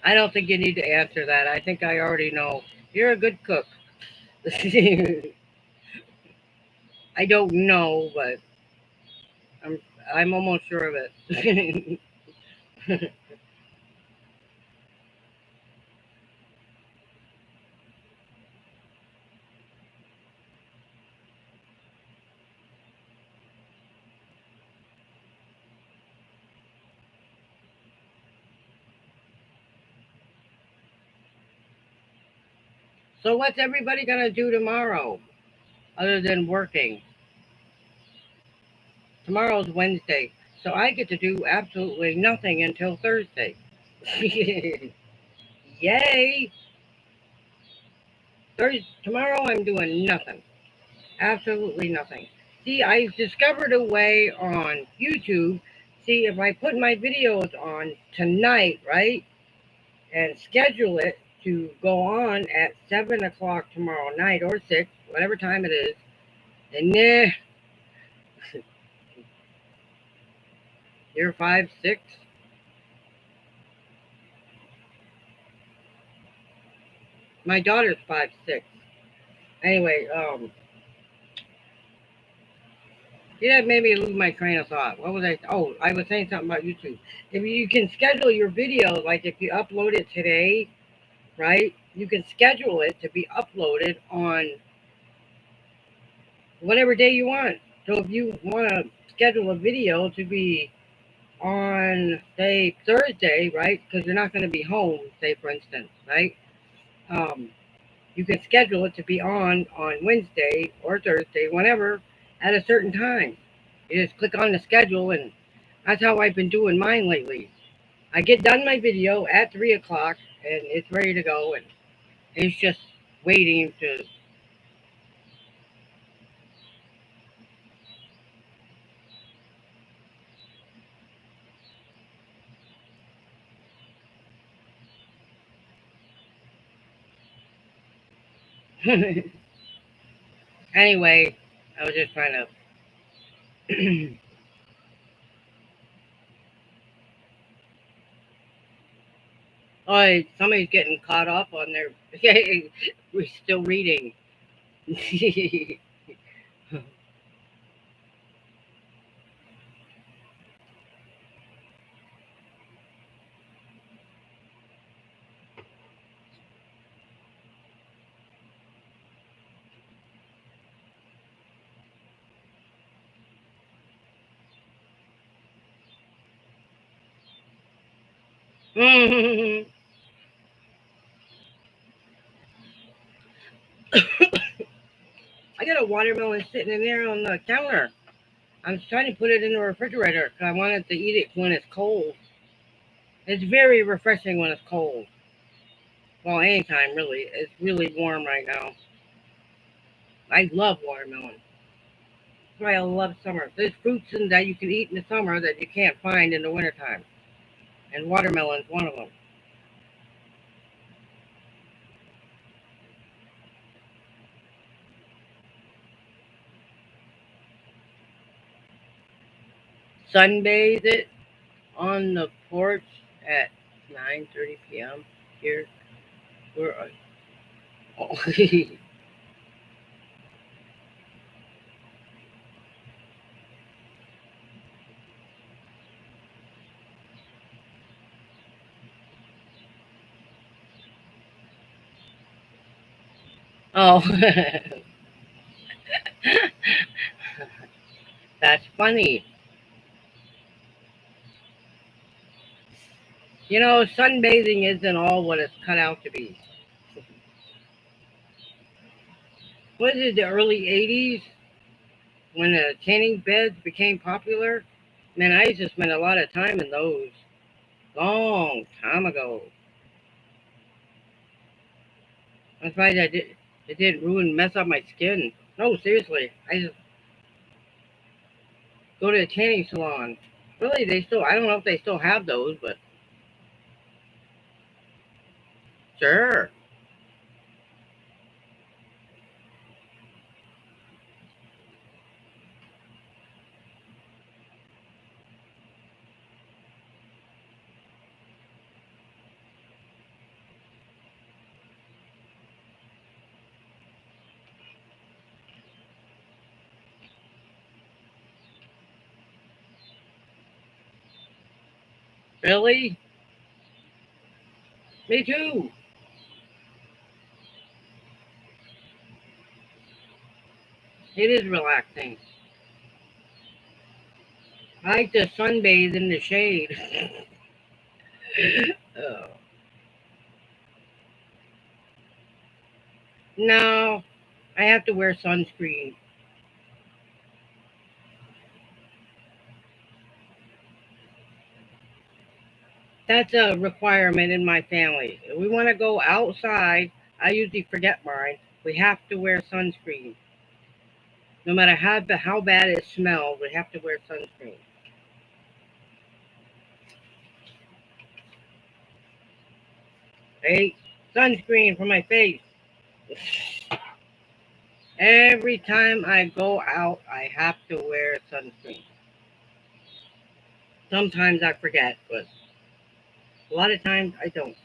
I don't think you need to answer that. I think I already know. You're a good cook. I don't know, but I'm I'm almost sure of it. So what's everybody gonna do tomorrow other than working? Tomorrow's Wednesday, so I get to do absolutely nothing until Thursday. Yay! Thursday, tomorrow I'm doing nothing. Absolutely nothing. See, I've discovered a way on YouTube. See, if I put my videos on tonight, right, and schedule it to go on at 7 o'clock tomorrow night or 6, whatever time it is, and you're 5, 6. My daughter's 5, 6. Anyway, yeah, made me lose my train of thought. What was I? Oh, I was saying something about YouTube. If you can schedule your videos, like if you upload it today, right? You can schedule it to be uploaded on whatever day you want. So if you want to schedule a video to be on, say, Thursday, right? Because you're not going to be home, say, for instance, right? Um, you can schedule it to be on Wednesday or Thursday, whenever, at a certain time. You just click on the schedule, and that's how I've been doing mine lately. I get done my video at 3 o'clock, and it's ready to go, and it's just waiting to. Anyway, I was just trying to. Oh, somebody's getting caught up on their. We're still reading. I got a watermelon sitting in there on the counter. I'm trying to put it in the refrigerator because I wanted to eat it when it's cold. It's very refreshing when it's cold. Well, anytime really. It's really warm right now. I love watermelon. That's why I love summer. There's fruits in that you can eat in the summer that you can't find in the wintertime. And watermelon's one of them. Sunbathe it on the porch at 9:30 p.m. here. Where are oh. Oh, that's funny. You know, sunbathing isn't all what it's cut out to be. Was it the early 80s when tanning beds became popular? Man, I used to spend a lot of time in those. Long time ago. I'm surprised it didn't mess up my skin. No, seriously. I just go to a tanning salon. Really, I don't know if they still have those, but sure. Really? Me too. It is relaxing. I like to sunbathe in the shade. Oh. No, I have to wear sunscreen. That's a requirement in my family. If we want to go outside, I usually forget mine. We have to wear sunscreen. No matter how bad it smells, we have to wear sunscreen. Hey, sunscreen for my face. Every time I go out, I have to wear sunscreen. Sometimes I forget, but a lot of times I don't.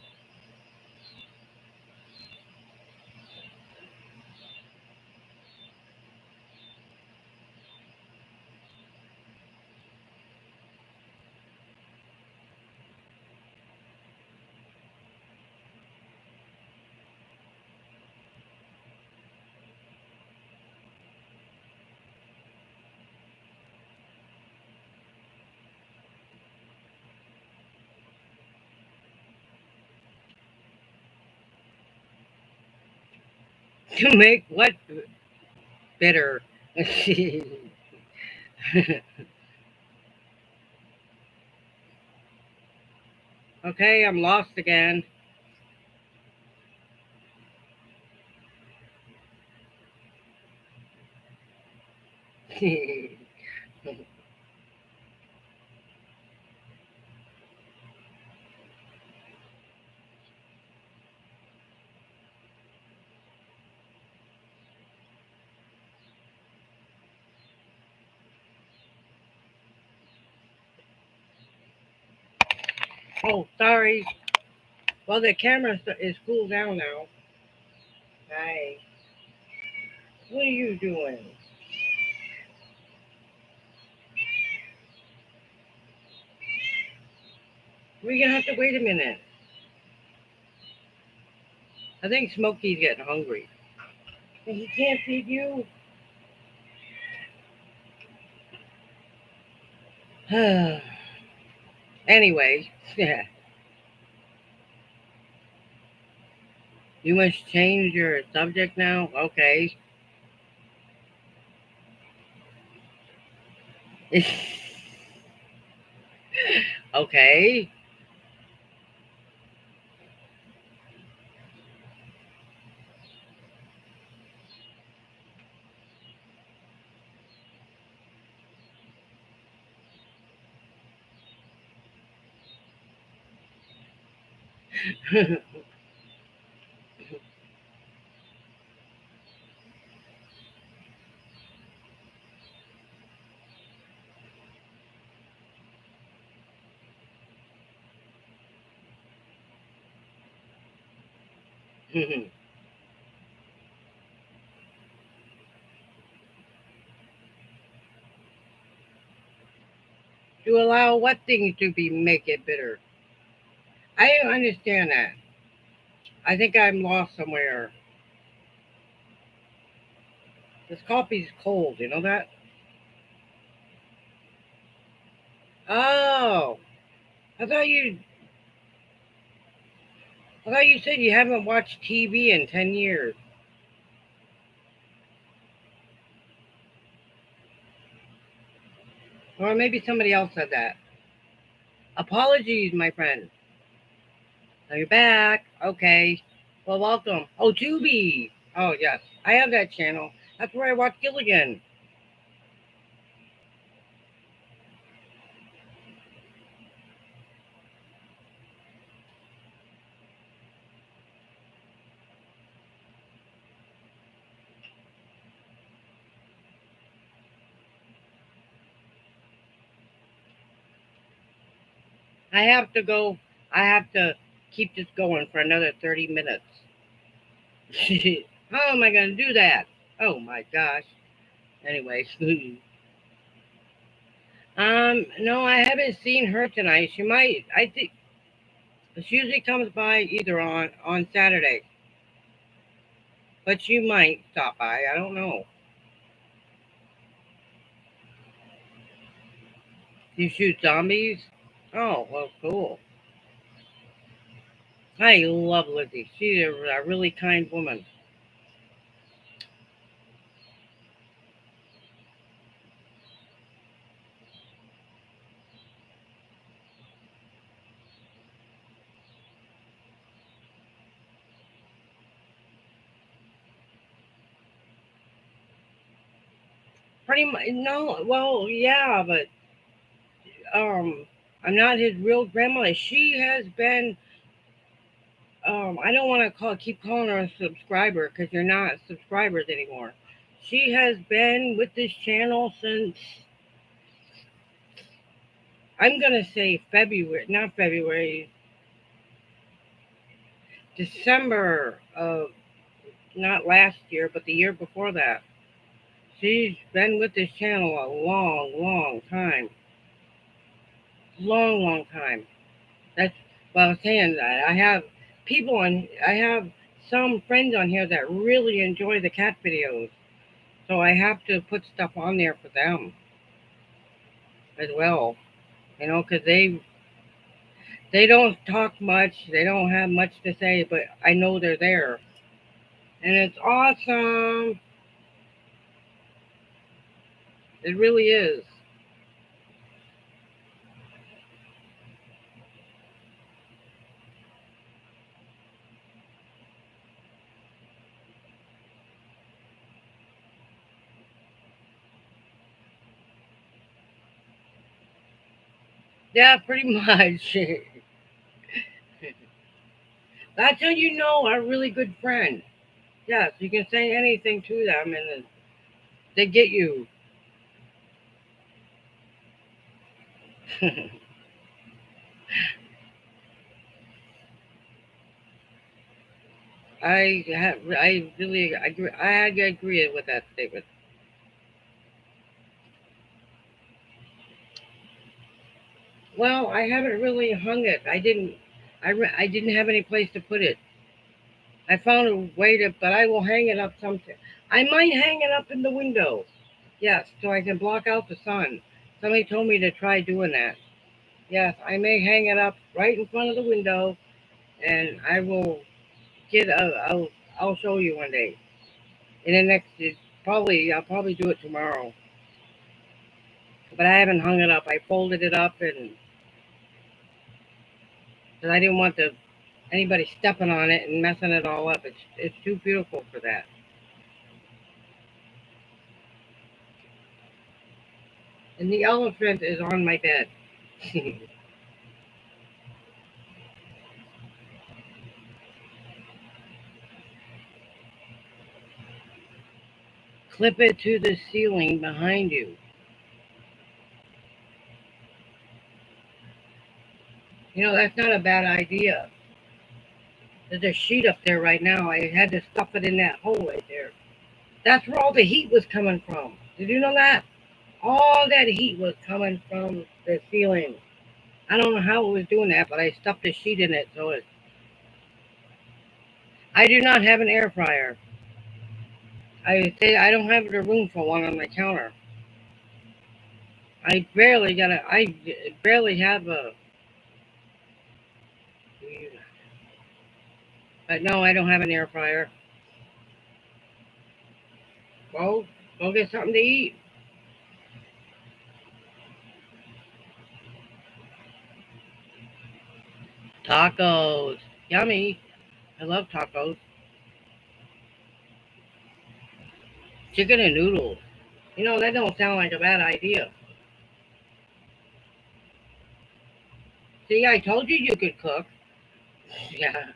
To make what bitter? Okay, I'm lost again. Oh, sorry. Well, the camera is cooled down now. Hi. What are you doing? We're gonna have to wait a minute. I think Smokey's getting hungry. And he can't feed you? Anyway, yeah. You must change your subject now? Okay. Okay. To allow what things to be make it bitter? I don't understand that. I think I'm lost somewhere. This coffee's cold. You know that? Oh, I thought you. I thought you said you haven't watched TV in 10 years. Or maybe somebody else said that. Apologies, my friend. So you're back. Okay. Well, welcome. Oh, Tubi. Oh, yes. I have that channel. That's where I watch Gilligan. I have to go. I have to keep this going for another 30 minutes. How am I going to do that? Oh, my gosh. Anyways. No, I haven't seen her tonight. She might. I think she usually comes by either on Saturday, but she might stop by. I don't know. You shoot zombies? Oh, well, cool. I love Lizzie. She's a really kind woman. Pretty much. No, well, yeah, but um, I'm not his real grandmother. She has been. I don't want to keep calling her a subscriber because you're not subscribers anymore. She has been with this channel since I'm gonna say February, not February, December of not last year, but the year before that. She's been with this channel a long, long time. Long, long time. That's what I was saying. I have people on. I have some friends on here that really enjoy the cat videos, so I have to put stuff on there for them as well. You know, because they don't talk much. They don't have much to say, but I know they're there, and it's awesome. It really is. Yeah, pretty much. That's how you know a really good friend. Yes, you can say anything to them, and they get you. I really agree. I agree with that statement. Well, I haven't really hung it. I didn't have any place to put it. I found a way to, but I will hang it up sometime. I might hang it up in the window. Yes, so I can block out the sun. Somebody told me to try doing that. Yes, I may hang it up right in front of the window, and I will get. I'll show you one day. In the next, I'll probably do it tomorrow. But I haven't hung it up. I folded it up, and because I didn't want anybody stepping on it and messing it all up. It's too beautiful for that. And the elephant is on my bed. Clip it to the ceiling behind you. You know, that's not a bad idea. There's a sheet up there right now. I had to stuff it in that hole right there. That's where all the heat was coming from. Did you know that? All that heat was coming from the ceiling. I don't know how it was doing that, but I stuffed a sheet in it so I do not have an air fryer. I say I don't have the room for one on my counter. I barely have a. But no, I don't have an air fryer. Well, go get something to eat. Tacos. Yummy. I love tacos. Chicken and noodles. That don't sound like a bad idea. See, I told you you could cook. Yeah.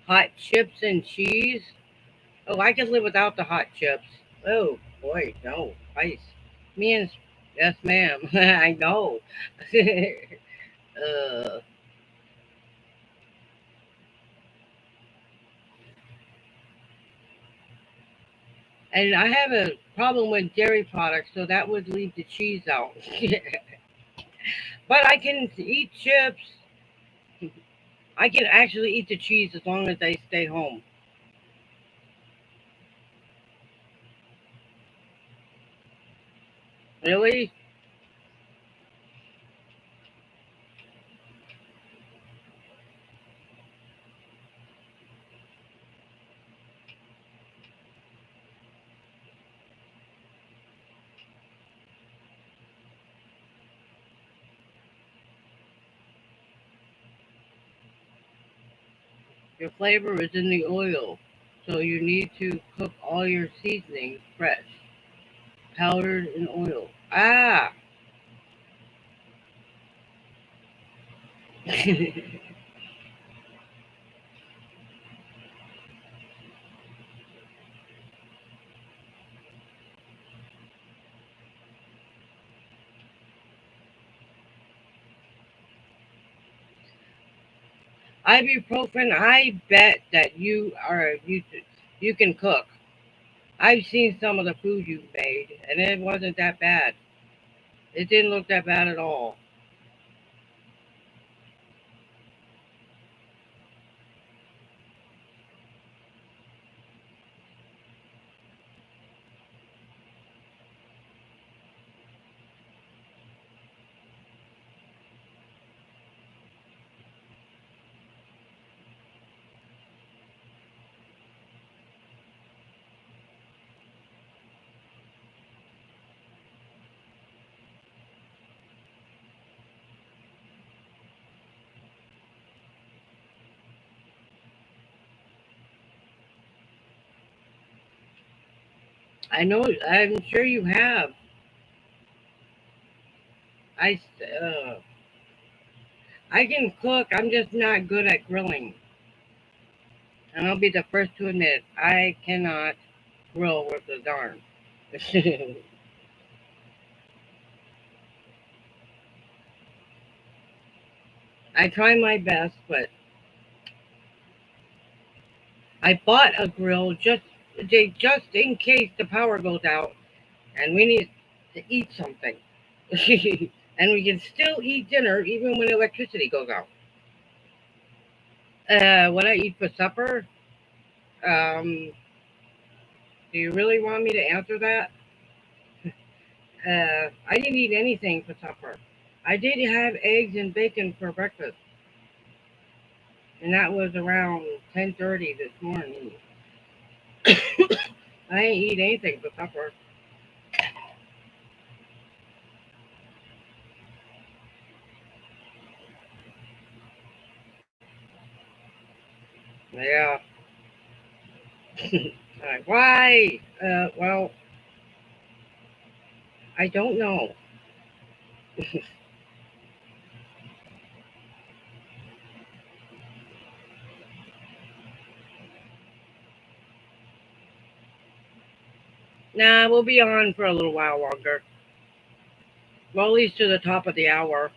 Hot chips and cheese. Oh, I could live without the hot chips. Oh, boy, no. Ice. Me and. Yes, ma'am. I know. uh, and I have a problem with dairy products, so that would leave the cheese out. But I can eat chips. I can actually eat the cheese as long as I stay home. Really? Your flavor is in the oil, so you need to cook all your seasonings fresh, powdered in oil. Ah! Ibuprofen. I bet that you can cook. I've seen some of the food you made, and it wasn't that bad. It didn't look that bad at all. I know. I'm sure you have. I uh, I can cook. I'm just not good at grilling, and I'll be the first to admit I cannot grill worth a darn. I try my best, but I bought a grill just in case the power goes out and we need to eat something, and we can still eat dinner even when electricity goes out. What I eat for supper? Um, do you really want me to answer that? I didn't eat anything for supper. I did have eggs and bacon for breakfast, and that was around 10:30 this morning. I didn't eat anything for supper. Yeah. Why? Well, I don't know. Nah, we'll be on for a little while longer. Well, at least to the top of the hour.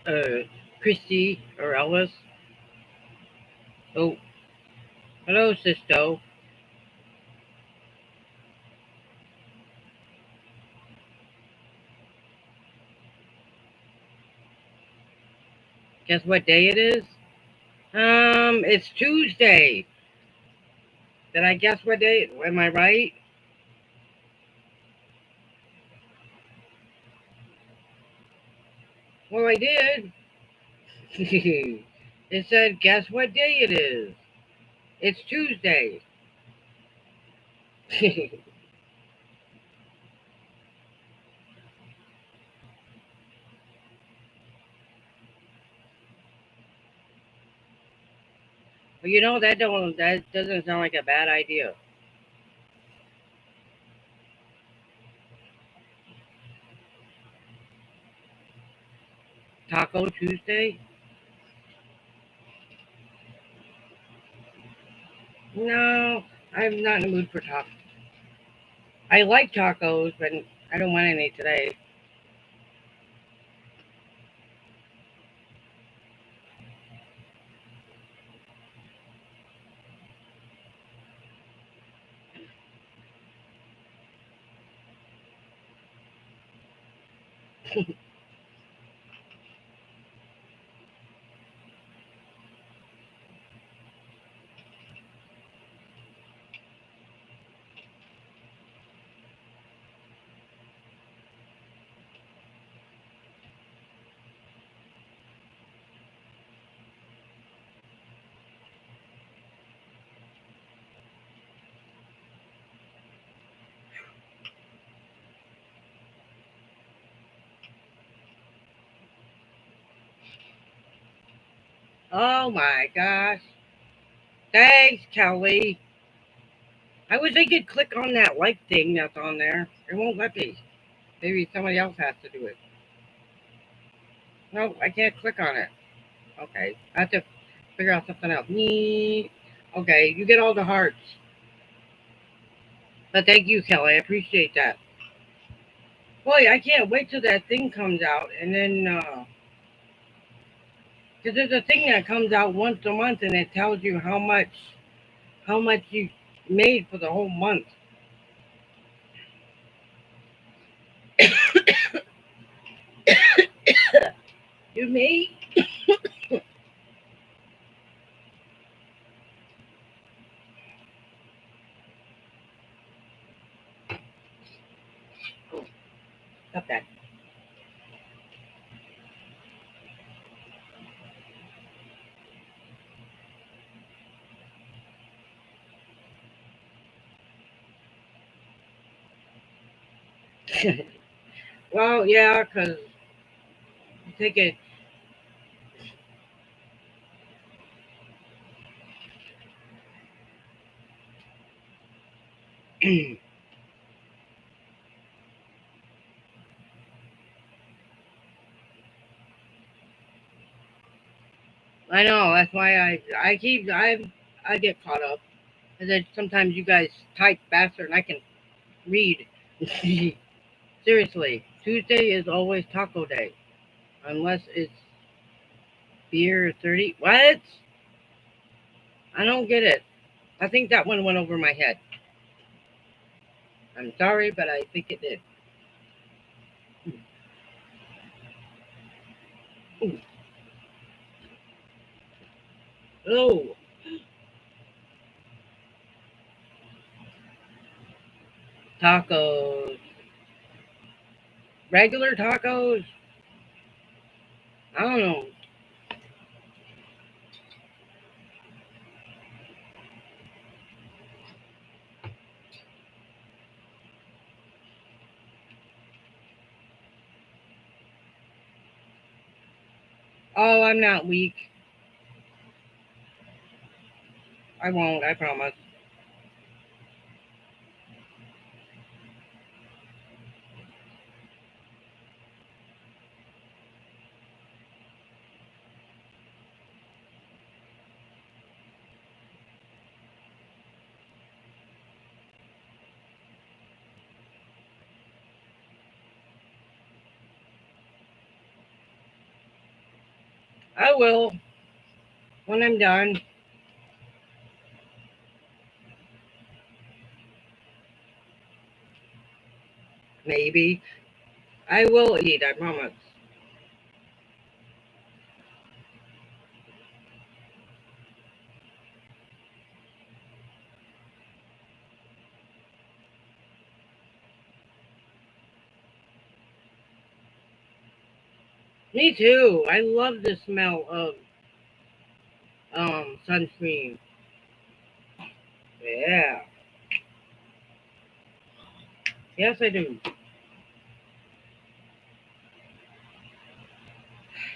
Uh, Christy or Ellis. Oh, hello, Sisto. Guess what day it is? It's Tuesday. Did I guess what day? Am I right? Well, I did. It said, guess what day it is? It's Tuesday. Well, that doesn't sound like a bad idea. Taco Tuesday? No, I'm not in the mood for tacos. I like tacos, but I don't want any today. Oh my gosh. Thanks, Kelly. I wish I could click on that like thing that's on there. It won't let me. Maybe somebody else has to do it. No, I can't click on it. Okay. I have to figure out something else. Okay, you get all the hearts. But thank you, Kelly. I appreciate that. Boy, I can't wait till that thing comes out. And then, because there's a thing that comes out once a month and it tells you how much you made for the whole month. You made? Stop that. Well, yeah, because you take it. I know. That's why I get caught up. And then sometimes you guys type faster than I can read. Seriously, Tuesday is always taco day, unless it's beer 30. What? I don't get it. I think that one went over my head. I'm sorry, but I think it did. Ooh. Oh, tacos. Regular tacos? I don't know. Oh, I'm not weak. I won't, I promise. I will when I'm done. Maybe I will eat. I promise. Me too. I love the smell of sunscreen. Yeah. Yes, I do.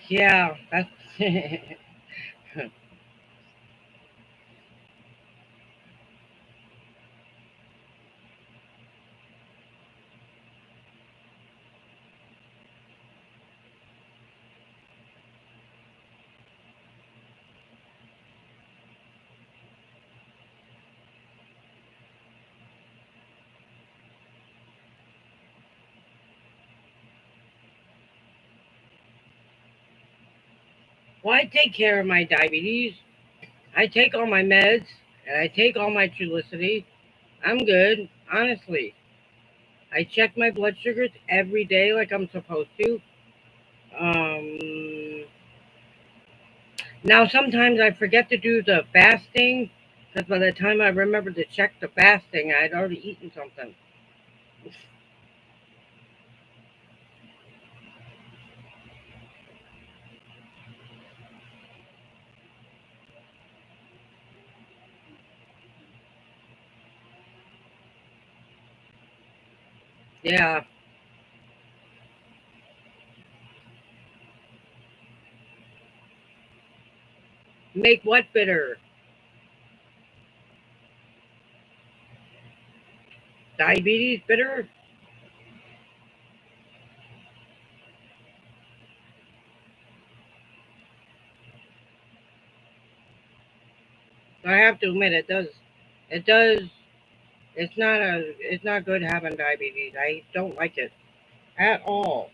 Yeah. That's. Well, I take care of my diabetes. I take all my meds and I take all my Trulicity. I'm good, honestly. I check my blood sugars every day like I'm supposed to. Um, Now sometimes I forget to do the fasting because by the time I remember to check the fasting, I'd already eaten something. Yeah, make what bitter? Diabetes bitter? I have to admit it does. It does. It's not good having diabetes. I don't like it at all.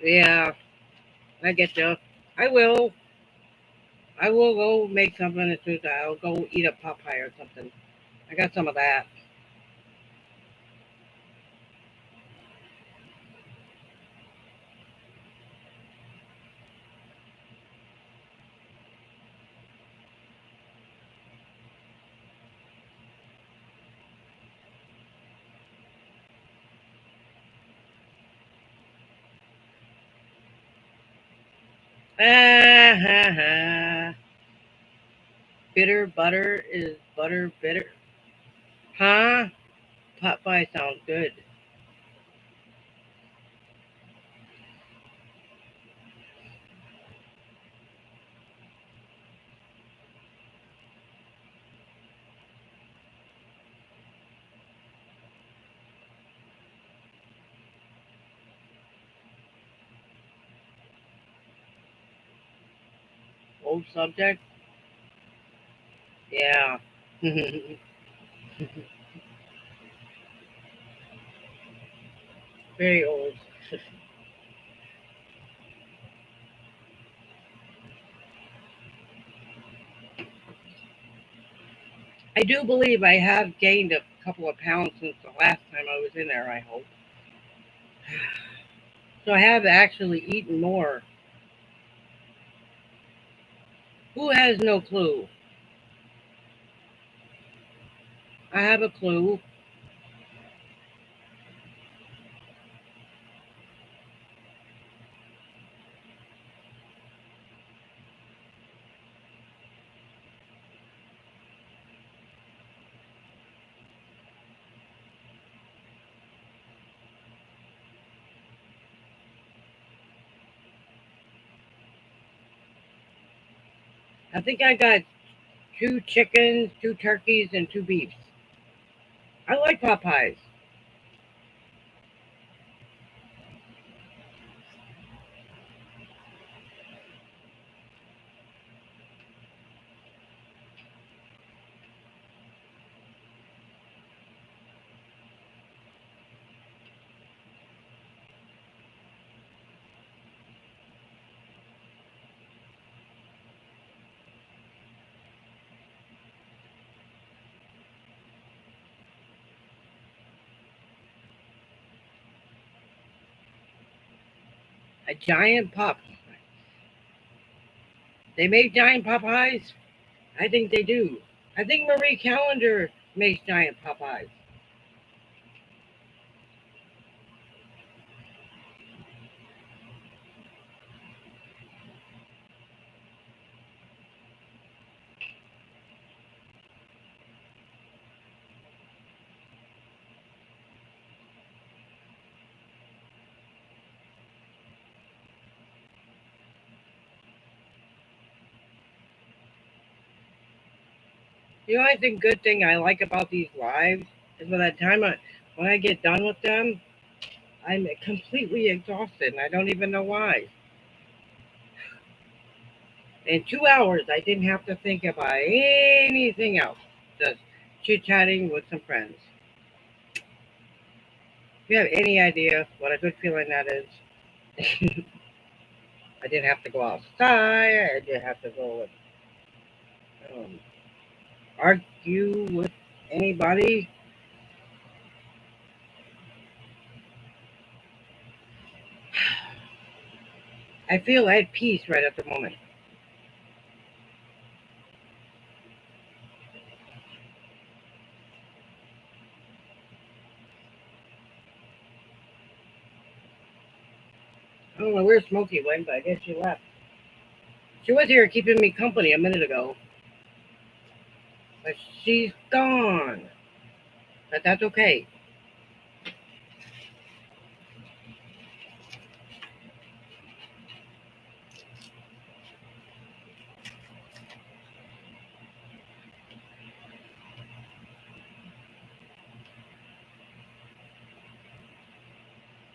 Yeah, I get you. I will. I will go make something as soon as I'll go eat a Popeye or something. I got some of that. Ah, ha, ha. Bitter butter is butter bitter. Huh? Pot pie sounds good. Old subject? Yeah. Very old. I do believe I have gained a couple of pounds since the last time I was in there, I hope. So I have actually eaten more. Who has no clue? I have a clue. I think I got 2 chickens, 2 turkeys, and 2 beefs. I like Popeyes. A giant pop. They make giant Popeyes? I think they do. I think Marie Callender makes giant Popeyes. The only good thing I like about these lives is by the time when I get done with them, I'm completely exhausted and I don't even know why. In 2 hours, I didn't have to think about anything else. Just chit chatting with some friends. If you have any idea what a good feeling that is, I didn't have to go outside. I didn't have to go um, argue with anybody. I feel at peace right at the moment. I don't know where Smokey went, but I guess she left. She was here keeping me company a minute ago, but she's gone. But that's okay.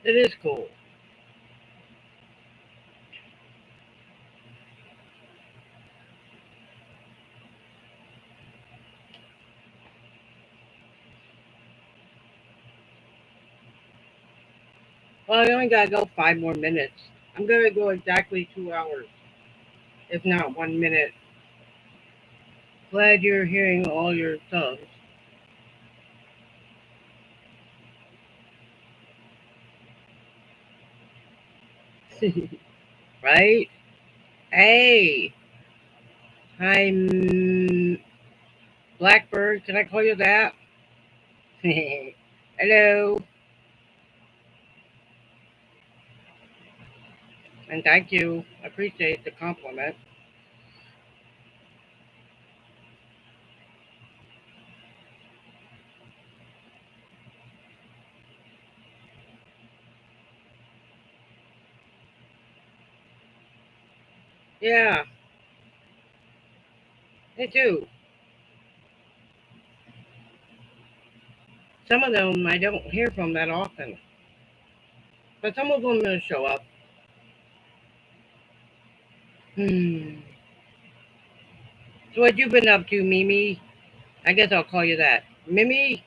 It is cool. Well, I only gotta go 5 more minutes. I'm gonna go exactly 2 hours, if not 1 minute. Glad you're hearing all your subs. Right? Hey, I'm Blackbird. Can I call you that? Hello, and thank you. I appreciate the compliment. Yeah, me too. Some of them I don't hear from that often, but some of them will show up. Hmm. So what you been up to, Mimi? I guess I'll call you that. Mimi?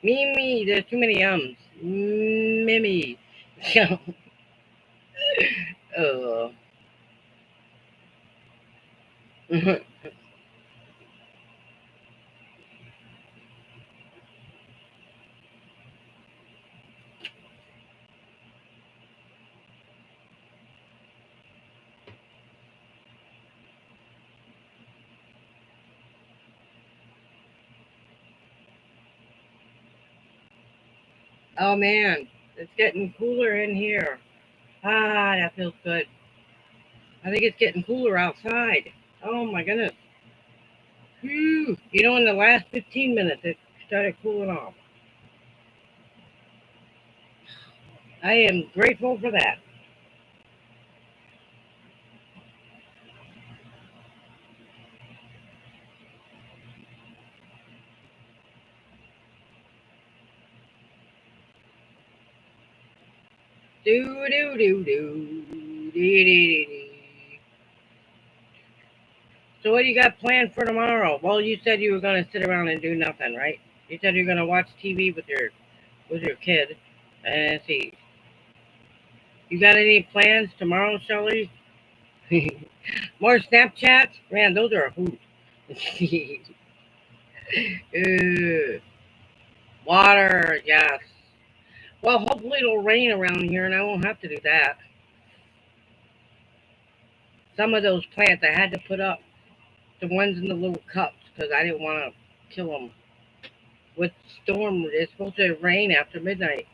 Mimi, there's too many ums. Mimi. uh, oh man, it's getting cooler in here. Ah, that feels good. I think it's getting cooler outside. Oh my goodness. Whew. You know, in the last 15 minutes, it started cooling off. I am grateful for that. Do do do do. Dee, dee, dee, dee. So what do you got planned for tomorrow? Well, you said you were gonna sit around and do nothing, right? You said you're gonna watch TV with your kid. And see, you got any plans tomorrow, Shelly? More Snapchats? Man, those are a hoot. Uh, water, yes. Well, hopefully it'll rain around here and I won't have to do that. Some of those plants I had to put up the ones in the little cups because I didn't want to kill them. With storm, it's supposed to rain after midnight.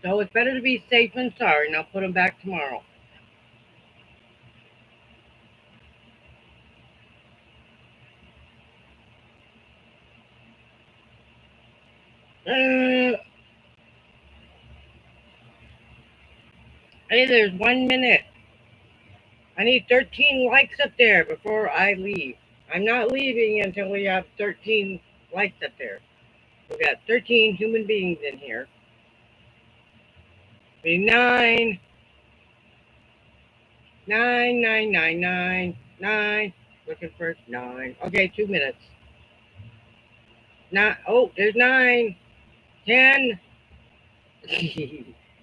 So it's better to be safe than sorry, and I'll put them back tomorrow. Uh, hey, there's 1 minute. I need 13 likes up there before I leave. I'm not leaving until we have 13 likes up there. We got 13 human beings in here. Nine, nine, nine, nine, nine, nine. Looking for 9. Okay, 2 minutes. Not. Oh, there's 9, 10.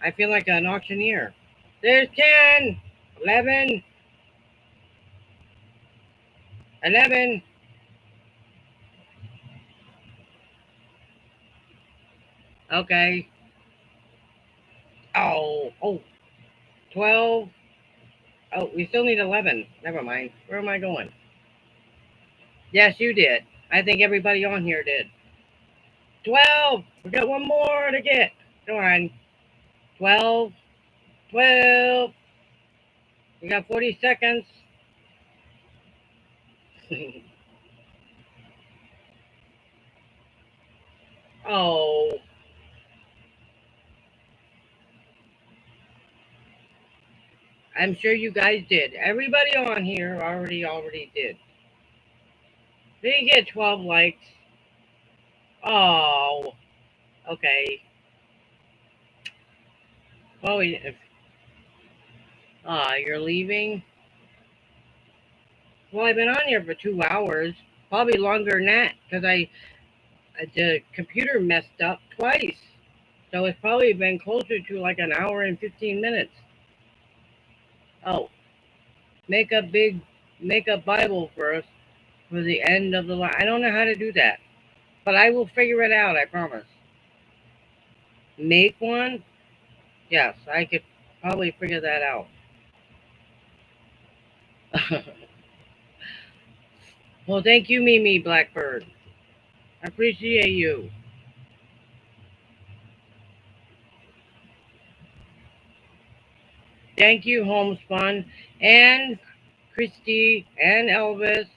I feel like an auctioneer. There's 10, 11, 11. Okay. Oh, 12. Oh, we still need 11. Never mind. Where am I going? Yes, you did. I think everybody on here did. 12. We got one more to get. Come on. 12. 12. We got 40 seconds. Oh, I'm sure you guys did. Everybody on here already did. Didn't get 12 likes. Oh, okay. Oh, you're leaving? Well, I've been on here for 2 hours. Probably longer than that because the computer messed up twice. So it's probably been closer to like an hour and 15 minutes. Oh, make a big, make a Bible verse for the end of the line. I don't know how to do that, but I will figure it out, I promise. Make one? Yes, I could probably figure that out. Well, thank you, Mimi Blackbird. I appreciate you. Thank you, Homespun, and Christy, and Elvis,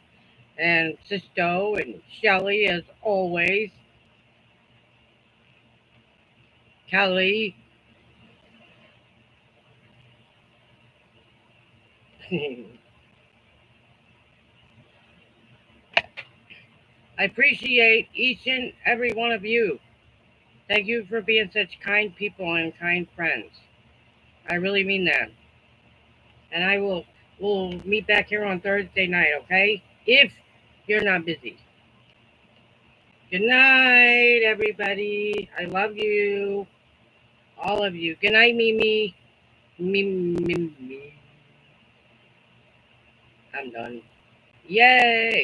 and Sisto, and Shelly, as always. Kelly. I appreciate each and every one of you. Thank you for being such kind people and kind friends. I really mean that. And we'll meet back here on Thursday night, okay? If you're not busy. Good night, everybody. I love you. All of you. Good night, Mimi. Mimi. I'm done. Yay!